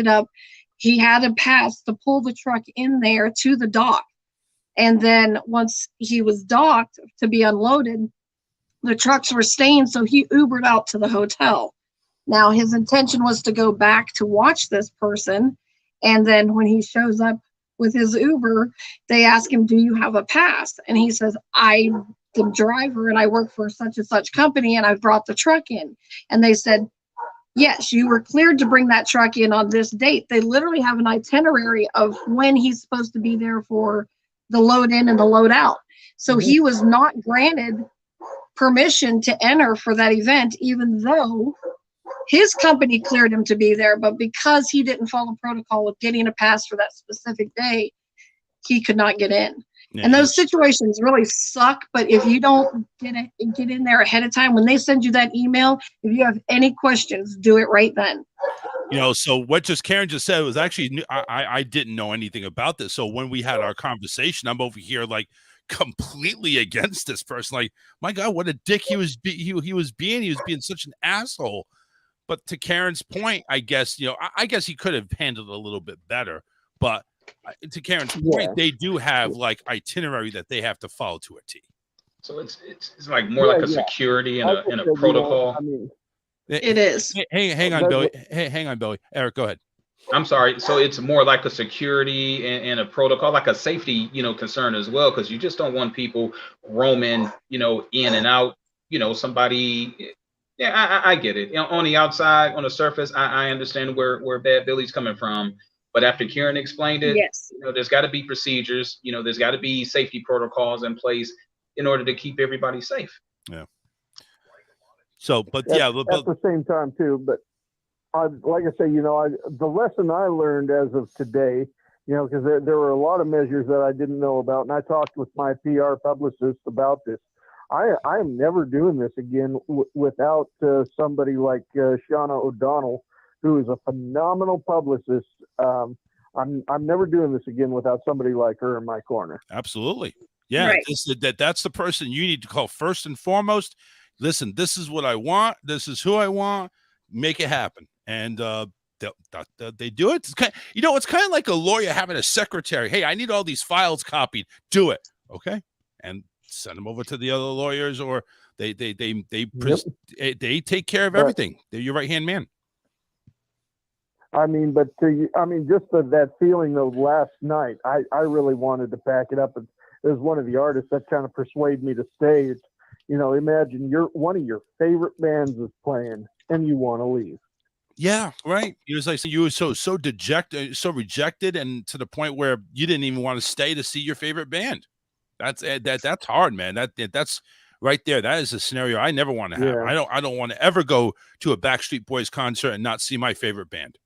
a pass to pull the truck in there to the dock. And then once he was docked to be unloaded, the trucks were staying, so he Ubered out to the hotel. Now, his intention was to go back to watch this person. And then when he shows up with his Uber, they ask him, do you have a pass? And he says, I'm the driver and I work for such and such company and I brought the truck in. And they said, yes, you were cleared to bring that truck in on this date. They literally have an itinerary of when he's supposed to be there for the load in and the load out. So he was not granted permission to enter for that event, even though his company cleared him to be there, but because he didn't follow protocol with getting a pass for that specific day, he could not get in. Yeah, and those situations really suck. But if you don't get in there ahead of time, when they send you that email, if you have any questions, do it right then. So what Karen just said was actually, I didn't know anything about this. So when we had our conversation, I'm over here like completely against this person. Like, my God, what a dick he was being such an asshole. But to Karen's point, I guess, I guess he could have handled it a little bit better. But to Karen's point, they do have like itinerary that they have to follow to a T. So it's like more like a security and a protocol. It is. Hang on, Billy. Hang on, Billy. Eric, go ahead. I'm sorry. So it's more like a security and a protocol, like a safety, concern as well, because you just don't want people roaming, in and out. Somebody. Yeah, I get it. On the outside, on the surface, I understand where Bad Billy's coming from. But after Karen explained it, yes, there's got to be procedures. There's got to be safety protocols in place in order to keep everybody safe. Yeah. So, but at the same time too. But like I say, the lesson I learned as of today You know, because there were a lot of measures that I didn't know about, and I talked with my PR publicist about this. I am never doing this again without somebody like Shauna O'Donnell, who is a phenomenal publicist. I'm never doing this again without somebody like her in my corner. Absolutely. Yeah, right. That's the person you need to call first and foremost. Listen, this is what I want. This is who I want. Make it happen. And they do it. It's kind of, it's kind of like a lawyer having a secretary. Hey, I need all these files copied. Do it. Okay. And send them over to the other lawyers, or they take care of everything. They're your right-hand man. I mean, but just that feeling though last night, I really wanted to pack it up. It was one of the artists that kind of persuaded me to stay. It's, imagine one of your favorite bands is playing and you want to leave. Yeah, right. It was like you were so dejected, so rejected, and to the point where you didn't even want to stay to see your favorite band. That's hard, man. That's right there. That is a scenario I never want to have. Yeah. I don't want to ever go to a Backstreet Boys concert and not see my favorite band.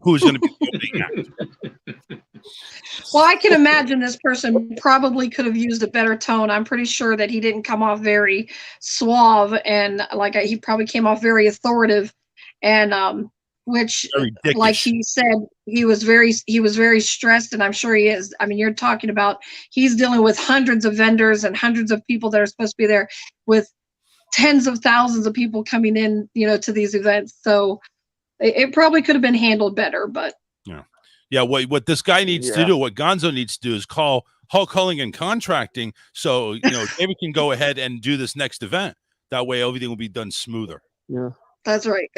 Who's going to be opening act? Well, I can imagine this person probably could have used a better tone. I'm pretty sure that he didn't come off very suave, and he probably came off very authoritative, and which, like he said, he was very stressed, and I'm sure he is. I mean, you're talking about he's dealing with hundreds of vendors and hundreds of people that are supposed to be there, with tens of thousands of people coming in, to these events. So it probably could have been handled better, but yeah. What this guy needs to do, what Gonzo needs to do, is call Hulk Culling Contracting, so David can go ahead and do this next event. That way, everything will be done smoother. Yeah, that's right.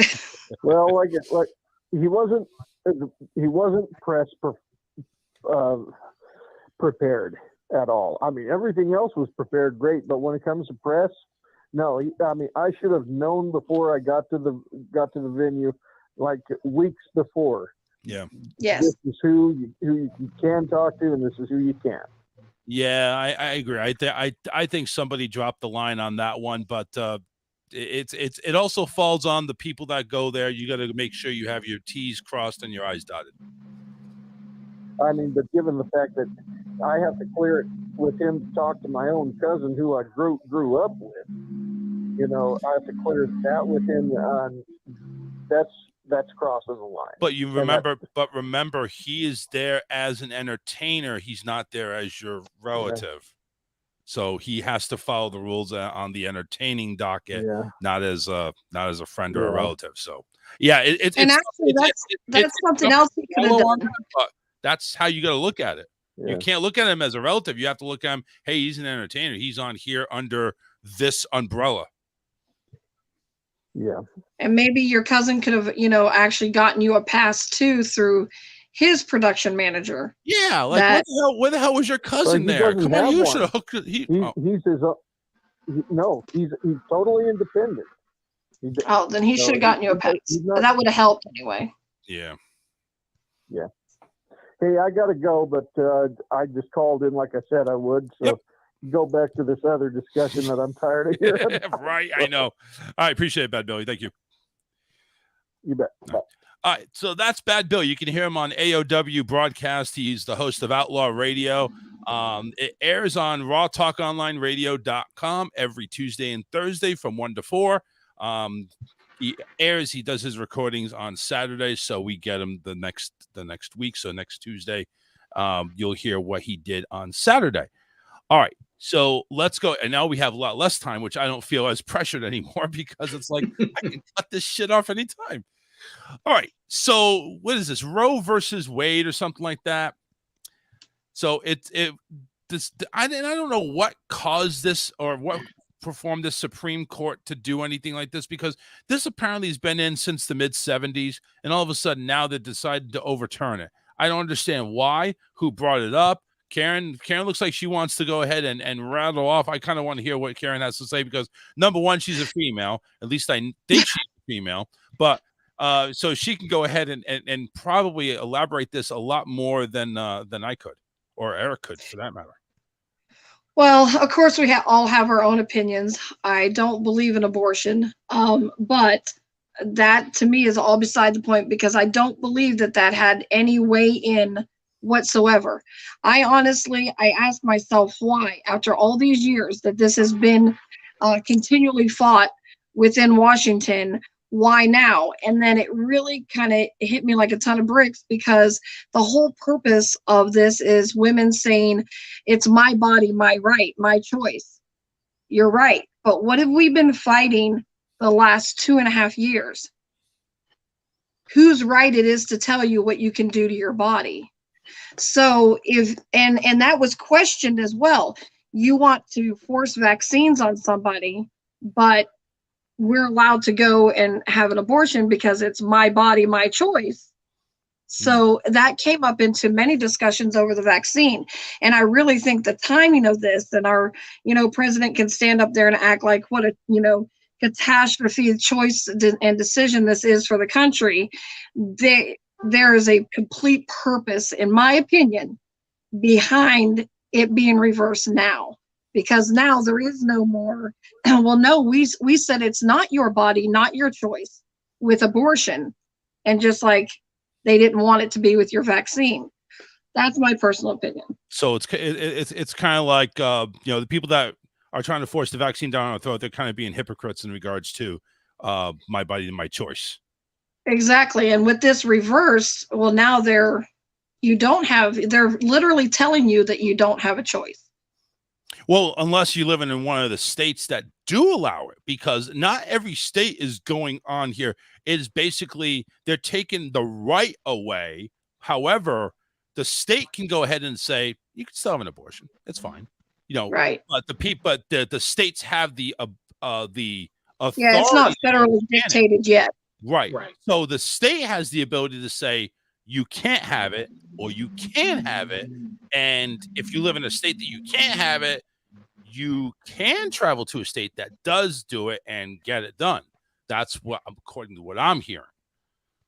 Well, he wasn't prepared at all. I mean, everything else was prepared great, but when it comes to press, no. I should have known before I got to the venue, like weeks before. Yeah. Yes. This is who you can talk to, and this is who you can't. Yeah, I agree. I think somebody dropped the line on that one, but it also falls on the people that go there. You got to make sure you have your T's crossed and your I's dotted. I mean, but given the fact that I have to clear it with him to talk to my own cousin who I grew up with, I have to clear that with him. That's crossing the line. But remember, he is there as an entertainer. He's not there as your relative. Yeah. So he has to follow the rules on the entertaining docket, not as a friend or a relative. So that's something else he could have done. That's how you got to look at it. Yeah. You can't look at him as a relative. You have to look at him. Hey, he's an entertainer. He's on here under this umbrella. Yeah. And maybe your cousin could have, actually gotten you a pass too through his production manager. Yeah, where the hell was your cousin there? Come on, you should have hooked it. He's totally independent. Then he should have gotten you a pass. That would have helped anyway. Yeah. Yeah. Hey, I gotta go, but I just called in like I said I would. So go back to this other discussion that I'm tired of hearing. Right, I know. I appreciate it, Bad Billy. Thank you. You bet. Bye. All right, so that's Bad Bill. You can hear him on AOW broadcast. He's the host of Outlaw Radio. It airs on rawtalkonlineradio.com every Tuesday and Thursday from 1 to 4. He does his recordings on Saturdays, so we get him the next week. So next Tuesday, you'll hear what he did on Saturday. All right, so let's go. And now we have a lot less time, which I don't feel as pressured anymore, because it's like I can cut this shit off anytime. All right, so what is this? Roe versus Wade or something like that? So I don't know what caused this or what performed the Supreme Court to do anything like this, because this apparently has been in since the mid-70s, and all of a sudden now they decided to overturn it. I don't understand why, who brought it up. Karen looks like she wants to go ahead and rattle off. I kind of want to hear what Karen has to say, because number one, she's a female. At least I think she's a female, but so she can go ahead and probably elaborate this a lot more than I could, or Eric could, for that matter. Well, of course, we all have our own opinions. I don't believe in abortion, but that to me is all beside the point, because I don't believe that had any way in whatsoever. I ask myself why, after all these years that this has been continually fought within Washington, why now? And then it really kind of hit me like a ton of bricks, because the whole purpose of this is women saying, it's my body, my right, my choice. You're right. But what have we been fighting the last 2.5 years? Whose right it is to tell you what you can do to your body. So and that was questioned as well. You want to force vaccines on somebody, but we're allowed to go and have an abortion because it's my body, my choice. So that came up into many discussions over the vaccine. And I really think the timing of this, and our, president can stand up there and act like what a, catastrophe choice and decision this is for the country. There is a complete purpose, in my opinion, behind it being reversed now. Because now there is no more, well, no, we said it's not your body, not your choice with abortion. And just like they didn't want it to be with your vaccine. That's my personal opinion. So it's kind of like, the people that are trying to force the vaccine down our throat, they're kind of being hypocrites in regards to my body and my choice. Exactly. And with this reverse, well, now they're literally telling you that you don't have a choice. Well, unless you live in one of the states that do allow it, because not every state is going on here. It is basically they're taking the right away. However, the state can go ahead and say you can still have an abortion. It's fine, Right. But the states have the authority. Yeah, it's not federally dictated yet. Right. So the state has the ability to say you can't have it or you can have it. And if you live in a state that you can't have it, you can travel to a state that does do it and get it done. That's what, according to what I'm hearing.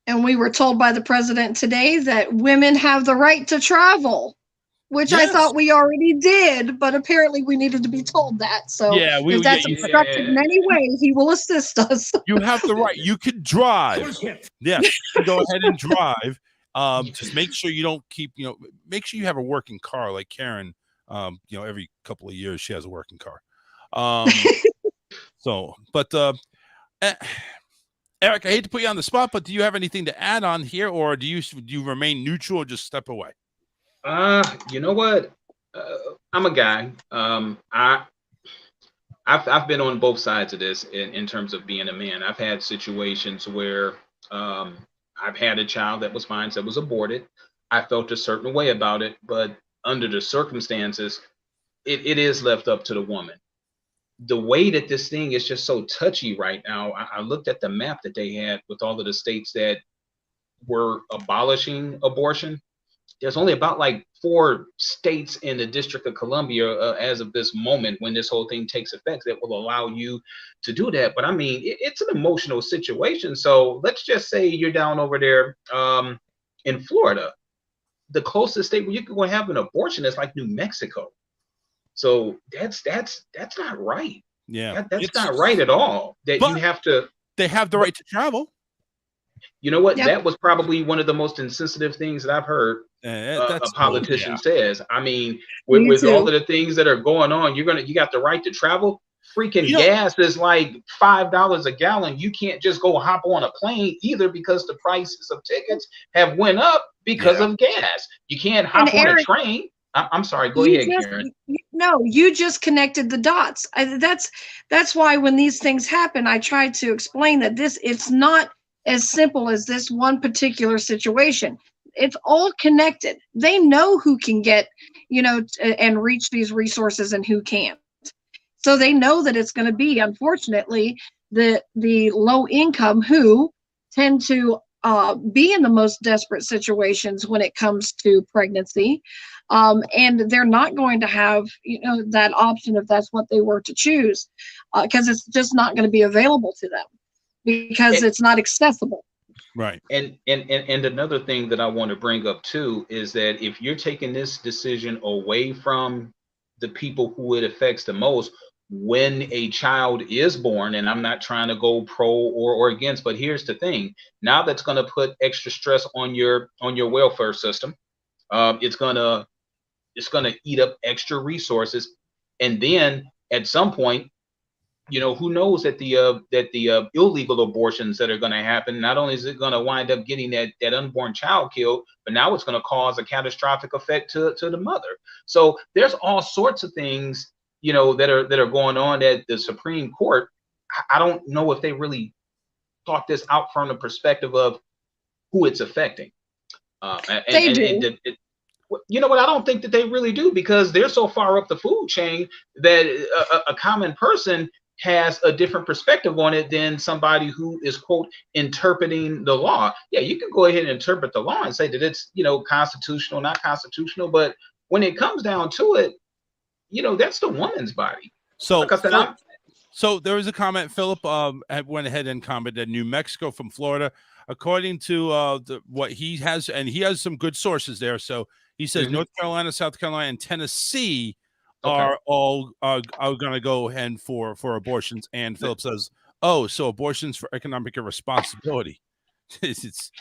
And we were told by the president today that women have the right to travel, which I thought we already did, but apparently we needed to be told that. So if that's obstructed in any way, he will assist us. You have the right. You can drive. Yes, you can go ahead and drive. Just make sure you don't keep, make sure you have a working car like Karen. Every couple of years she has a working car. Eric, I hate to put you on the spot, but do you have anything to add on here, or do you remain neutral or just step away? You know what? I'm a guy. I've been on both sides of this in terms of being a man. I've had situations where I've had a child that was mine that was aborted. I felt a certain way about it, but under the circumstances, it is left up to the woman. The way that this thing is just so touchy right now, I looked at the map that they had with all of the states that were abolishing abortion. There's only about like 4 states in the District of Columbia as of this moment when this whole thing takes effect that will allow you to do that. But I mean, it's an emotional situation. So let's just say you're down over there in Florida. The closest state where you can go have an abortion is like New Mexico. So that's not right. Yeah, that's not right at all. That you have to. They have the right to travel. You know what? Yep. That was probably one of the most insensitive things that I've heard a politician says. I mean, with all of the things that are going on, you got the right to travel. Freaking gas is like $5 a gallon. You can't just go hop on a plane either because the prices of tickets have went up because of gas. You can't hop on a train. I'm sorry. Go ahead, Karen. No, you just connected the dots. That's why when these things happen, I try to explain that it's not as simple as this one particular situation. It's all connected. They know who can get, and reach these resources and who can't. So they know that it's going to be, unfortunately, the low income who tend to be in the most desperate situations when it comes to pregnancy. And they're not going to have, that option if that's what they were to choose, because it's just not going to be available to them because it's not accessible. Right. And another thing that I want to bring up too is that if you're taking this decision away from the people who it affects the most, when a child is born, and I'm not trying to go pro or against, but here's the thing. Now that's going to put extra stress on your welfare system. It's gonna eat up extra resources, and then at some point, who knows that the illegal abortions that are going to happen, not only is it going to wind up getting that unborn child killed, but now it's going to cause a catastrophic effect to the mother. So there's all sorts of things that are going on at the Supreme Court. I don't know if they really thought this out from the perspective of who it's affecting. They do. You know what? I don't think that they really do, because they're so far up the food chain that a common person has a different perspective on it than somebody who is, quote, interpreting the law. Yeah, you can go ahead and interpret the law and say that it's, constitutional, not constitutional. But when it comes down to it, that's the woman's body. So, like I said, so there was a comment. Philip went ahead and commented, New Mexico from Florida, according to what he has, and he has some good sources there. So he says North Carolina, South Carolina, and Tennessee are all going to go ahead for abortions. And Philip says, "Oh, so abortions for economic irresponsibility." It's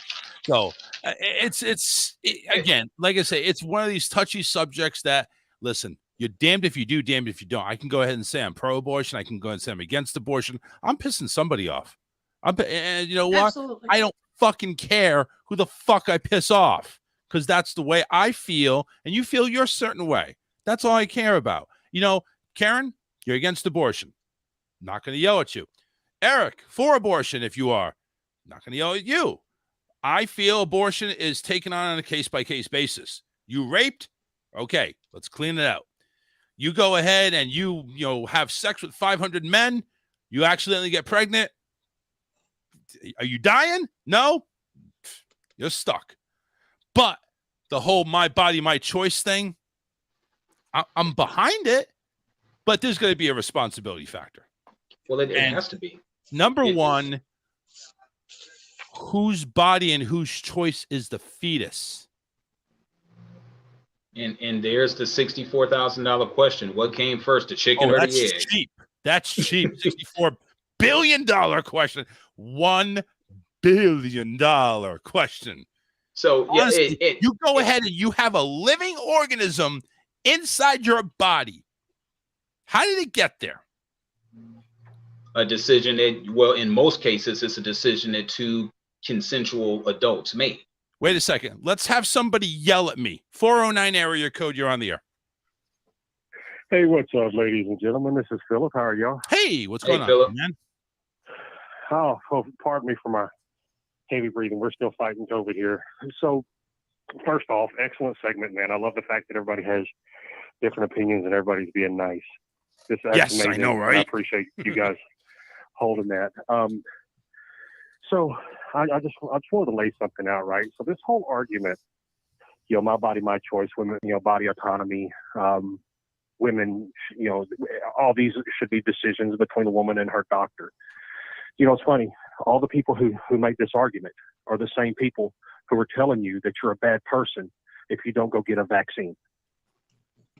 again, like I say, it's one of these touchy subjects that, listen, you're damned if you do, damned if you don't. I can go ahead and say I'm pro-abortion. I can go ahead and say I'm against abortion. I'm pissing somebody off. And you know what? Absolutely. I don't fucking care who the fuck I piss off, because that's the way I feel, and you feel your certain way. That's all I care about. Karen, you're against abortion. Not going to yell at you. Eric, for abortion if you are. Not going to yell at you. I feel abortion is taken on a case-by-case basis. You raped? Okay, let's clean it out. You go ahead and you have sex with 500 men. You accidentally get pregnant. Are you dying? No. You're stuck. But the whole my body, my choice thing, I'm behind it, but there's going to be a responsibility factor. Well, it has to be. Number one, whose body and whose choice is the fetus? And there's the $64,000 question. What came first, the chicken or the egg? That's cheap. That's cheap. $64 billion question. $1 billion question. So honestly, you go ahead and you have a living organism inside your body. How did it get there? A decision that, well, in most cases, it's a decision that two consensual adults made. Wait a second. Let's have somebody yell at me. 409 area code. You're on the air. Hey, what's up, ladies and gentlemen? This is Philip. How are y'all? Hey, what's going on, Philip, man? Oh, pardon me for my heavy breathing. We're still fighting COVID here. So, first off, excellent segment, man. I love the fact that everybody has different opinions and everybody's being nice. That's amazing. I know, right? I appreciate you guys holding that. So I just wanted to lay something out, right? So this whole argument, my body, my choice, women, body autonomy, women, all these should be decisions between a woman and her doctor. It's funny. All the people who make this argument are the same people who are telling you that you're a bad person if you don't go get a vaccine.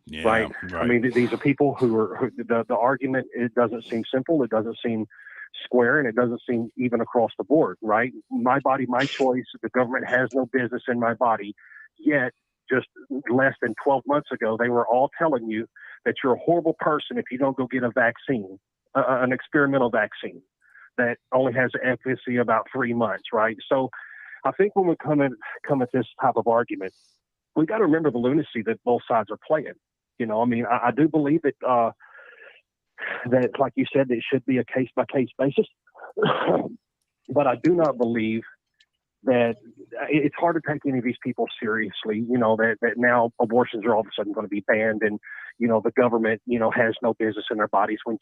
Yeah, right? I mean, these are people who the argument, it doesn't seem simple. It doesn't seem square, and it doesn't seem even across the board, right? My body, my choice. The government has no business in my body. Yet, just less than 12 months ago, they were all telling you that you're a horrible person if you don't go get a vaccine, an experimental vaccine that only has an efficacy about 3 months, right? So I think when we come at this type of argument, we got to remember the lunacy that both sides are playing. I mean, I do believe that, that, like you said, it should be a case-by-case basis. But I do not believe that it's hard to take any of these people seriously, that now abortions are all of a sudden going to be banned and, the government, has no business in their bodies when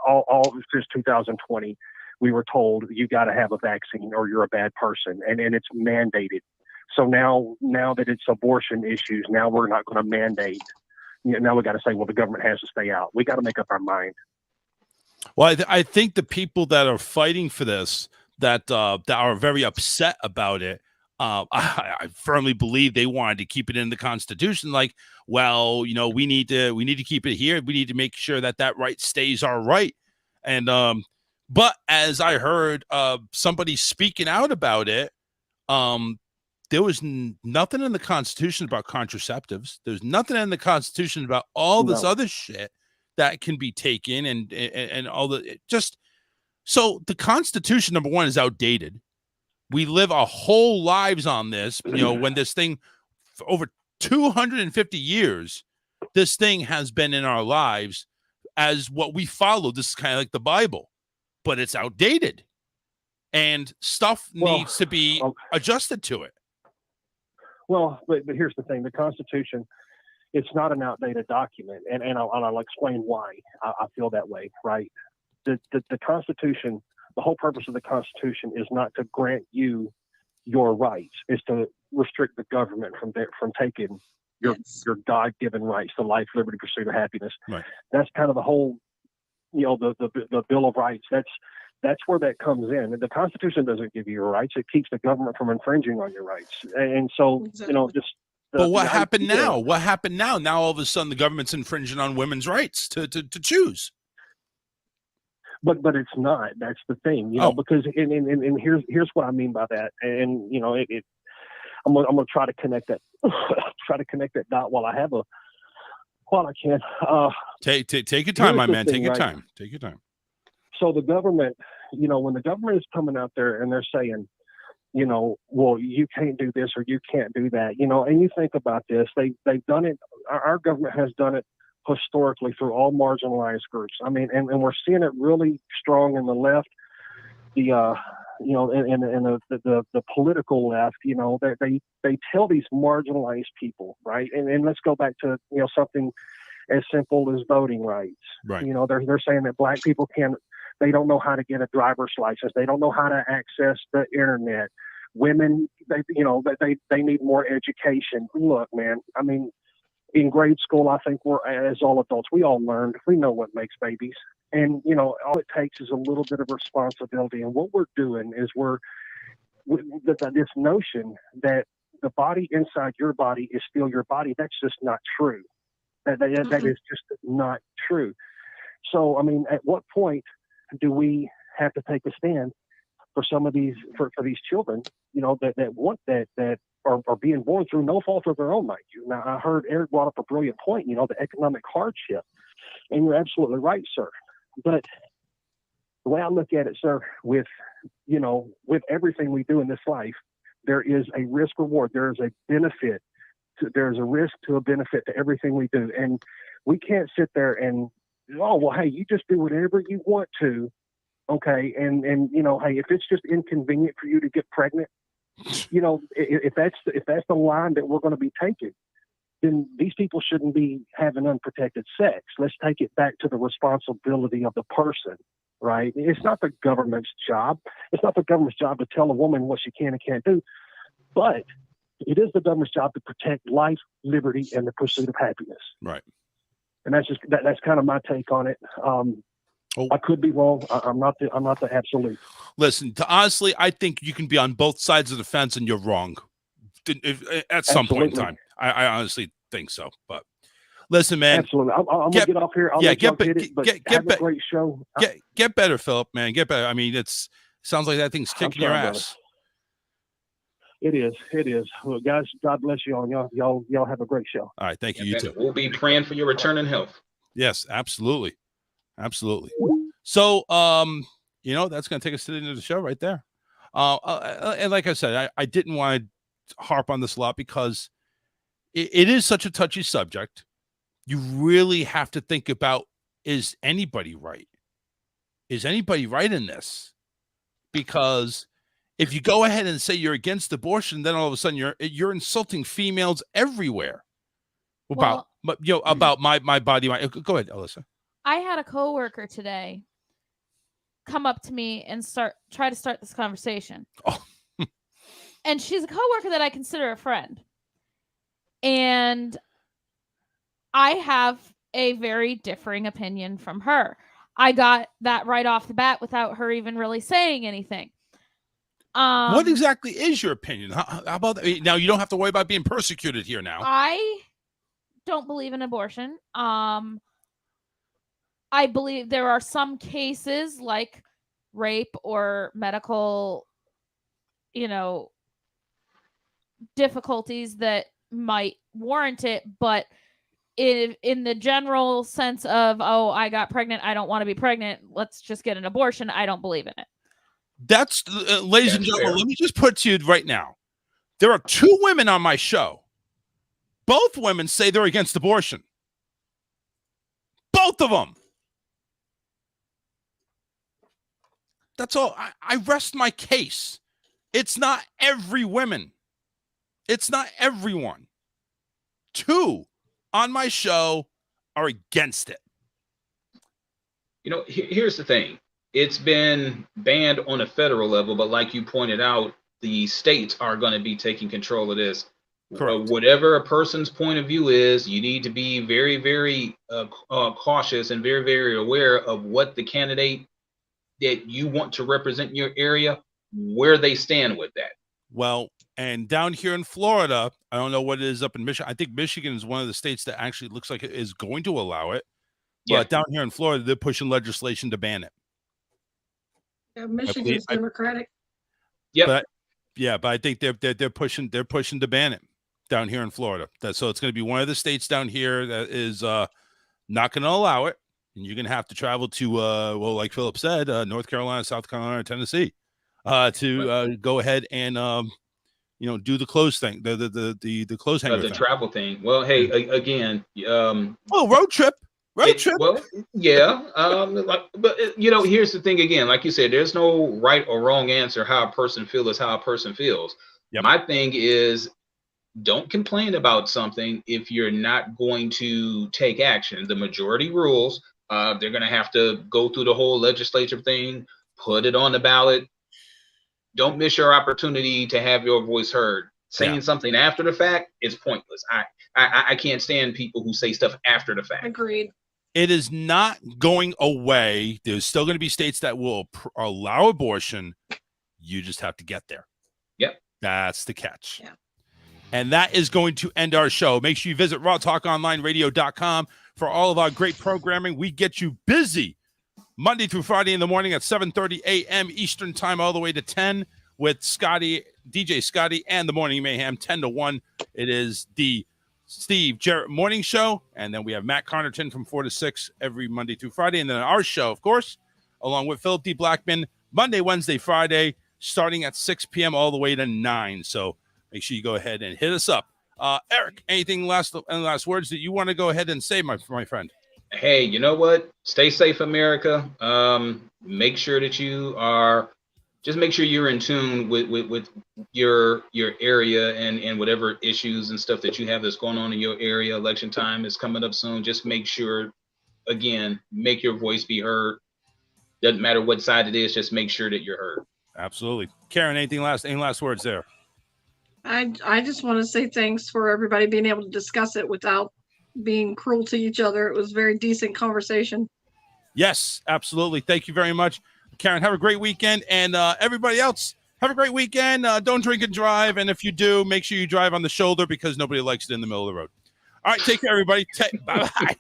all since 2020, we were told you got to have a vaccine or you're a bad person, and it's mandated. So now that it's abortion issues, now we're not going to mandate. Now we got to say, well, the government has to stay out. We got to make up our mind. Well, I think the people that are fighting for this, that are very upset about it, I firmly believe they wanted to keep it in the Constitution. Like, well, we need to keep it here. We need to make sure that right stays our right. And but as I heard somebody speaking out about it, there was nothing in the Constitution about contraceptives. There's nothing in the Constitution about all this other shit that can be taken and all the just. So the Constitution, number one, is outdated. We live our whole lives on this. When this thing for over 250 years, this thing has been in our lives as what we follow. This is kind of like the Bible, but it's outdated, and stuff needs to be adjusted to it. Well, but here's the thing: the Constitution, it's not an outdated document, and I'll explain why I feel that way. Right? The Constitution, the whole purpose of the Constitution is not to grant you your rights; it's to restrict the government from taking your God-given rights to life, liberty, pursuit of happiness. Right. That's kind of the whole, the Bill of Rights. That's where that comes in. And the Constitution doesn't give you your rights; it keeps the government from infringing on your rights. And so, But what happened now? What happened now? Now all of a sudden, the government's infringing on women's rights to choose. But it's not. That's the thing, because and here's what I mean by that. And I'm gonna try to connect that dot while I can. Take your time, my man. Take your time. Take your time. So the government, when the government is coming out there and they're saying, well, you can't do this or you can't do that, and you think about this, they've done it. Our government has done it historically through all marginalized groups. I mean, and we're seeing it really strong in the left, the political left. They tell these marginalized people, right? And let's go back to something as simple as voting rights. Right. They're saying that black people they don't know how to get a driver's license. They don't know how to access the internet. Women, they need more education. Look, man, I mean, in grade school, I think as all adults, we all learned, we know what makes babies. And, all it takes is a little bit of responsibility. And what we're doing is this notion that the body inside your body is still your body. That's just not true. That is just not true. So, I mean, at what point do we have to take a stand for some of these, for these children, that want that are being born through no fault of their own, mind you. Now, I heard Eric brought up a brilliant point, the economic hardship. And you're absolutely right, sir. But the way I look at it, sir, with everything we do in this life, there is a risk reward. There is a benefit. There's a risk to a benefit to everything we do. And we can't sit there and, hey, you just do whatever you want to. Okay. And hey, if it's just inconvenient for you to get pregnant, if that's the line that we're going to be taking, then these people shouldn't be having unprotected sex. Let's take it back to the responsibility of the person, right? It's not the government's job. It's not the government's job to tell a woman what she can and can't do, but it is the government's job to protect life, liberty, and the pursuit of happiness. Right. And that's kind of my take on it. I could be wrong. I'm not the absolute. Listen, honestly, I think you can be on both sides of the fence and you're wrong at some point in time. I honestly think so. But listen, man. Absolutely. I'm going to get off here. I'll let y'all hit it, but have a great show. Get better, Philip, man. Get better. I mean, sounds like that thing's kicking your ass. It is. Well, guys, God bless you all. Y'all have a great show. All right. Thank you. You too. We'll be praying for your return in health. Yes, absolutely. Absolutely. So, that's going to take us to the end of the show right there. And like I said, I didn't want to harp on this a lot because it is such a touchy subject. You really have to think about, is anybody right? Is anybody right in this? Because if you go ahead and say you're against abortion, then all of a sudden you're insulting females everywhere. About my body. Go ahead, Alyssa. I had a coworker today come up to me and try to start this conversation. Oh. And she's a coworker that I consider a friend. And I have a very differing opinion from her. I got that right off the bat without her even really saying anything. What exactly is your opinion? How about that? Now, you don't have to worry about being persecuted here now. I don't believe in abortion. I believe there are some cases like rape or medical, difficulties that might warrant it, but in the general sense of, oh, I got pregnant, I don't want to be pregnant, let's just get an abortion, I don't believe in it. That's, ladies and gentlemen, let me just put to you right now. There are 2 women on my show. Both women say they're against abortion. Both of them. That's all. I rest my case. It's not every woman. It's not everyone. 2 on my show are against it. You know, here's the thing. It's been banned on a federal level, but like you pointed out, the states are going to be taking control of this. Whatever a person's point of view is, you need to be very, very cautious and very, very aware of what the candidate that you want to represent your area, where they stand with that. Well, and down here in Florida, I don't know what it is up in Michigan. I think Michigan is one of the states that actually looks like it is going to allow it. But down here in Florida, they're pushing legislation to ban it. Yeah, Michigan's Democratic. But I think they're pushing to ban it down here in Florida. So it's going to be one of the states down here that is not going to allow it, and you're going to have to travel to well, like Philip said, North Carolina, South Carolina, Tennessee, to go ahead and do the close thing, the close hanger, the thing. travel thing. Well, hey, again, road trip. Well, yeah, but here's the thing again. Like you said, there's no right or wrong answer. How a person feels is how a person feels. My thing is, don't complain about something if you're not going to take action. The majority rules. They're going to have to go through the whole legislature thing, put it on the ballot. Don't miss your opportunity to have your voice heard. Saying something after the fact is pointless. I can't stand people who say stuff after the fact. Agreed. It is not going away. There's still going to be states that will allow abortion. You just have to get there. Yep. That's the catch. Yeah. And that is going to end our show. Make sure you visit rawtalkonlineradio.com for all of our great programming. We get you busy Monday through Friday in the morning at 7:30 a.m. Eastern time all the way to 10 with DJ Scotty and the Morning Mayhem 10 to 1. It is the Steve Jarrett Morning Show, and then we have Matt Connerton from 4 to 6 every Monday through Friday, and then our show, of course, along with Philip D. Blackman, Monday, Wednesday, Friday, starting at 6 p.m. all the way to 9. So make sure you go ahead and hit us up. Eric, anything last words that you want to go ahead and say, my friend? Hey, you know what? Stay safe, America. Make sure that you are. Just make sure you're in tune with your area and whatever issues and stuff that you have that's going on in your area. Election time is coming up soon. Just make sure, again, make your voice be heard. Doesn't matter what side it is. Just make sure that you're heard. Absolutely. Karen, any last words there? I just want to say thanks for everybody being able to discuss it without being cruel to each other. It was a very decent conversation. Yes, absolutely. Thank you very much. Karen, have a great weekend, and everybody else, have a great weekend. Don't drink and drive, and if you do, make sure you drive on the shoulder because nobody likes it in the middle of the road. All right, take care, everybody. Bye-bye.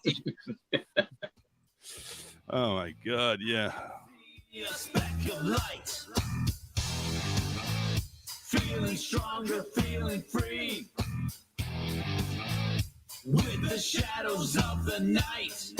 Oh, my God, yeah. Feeling stronger, feeling free. With the shadows of the night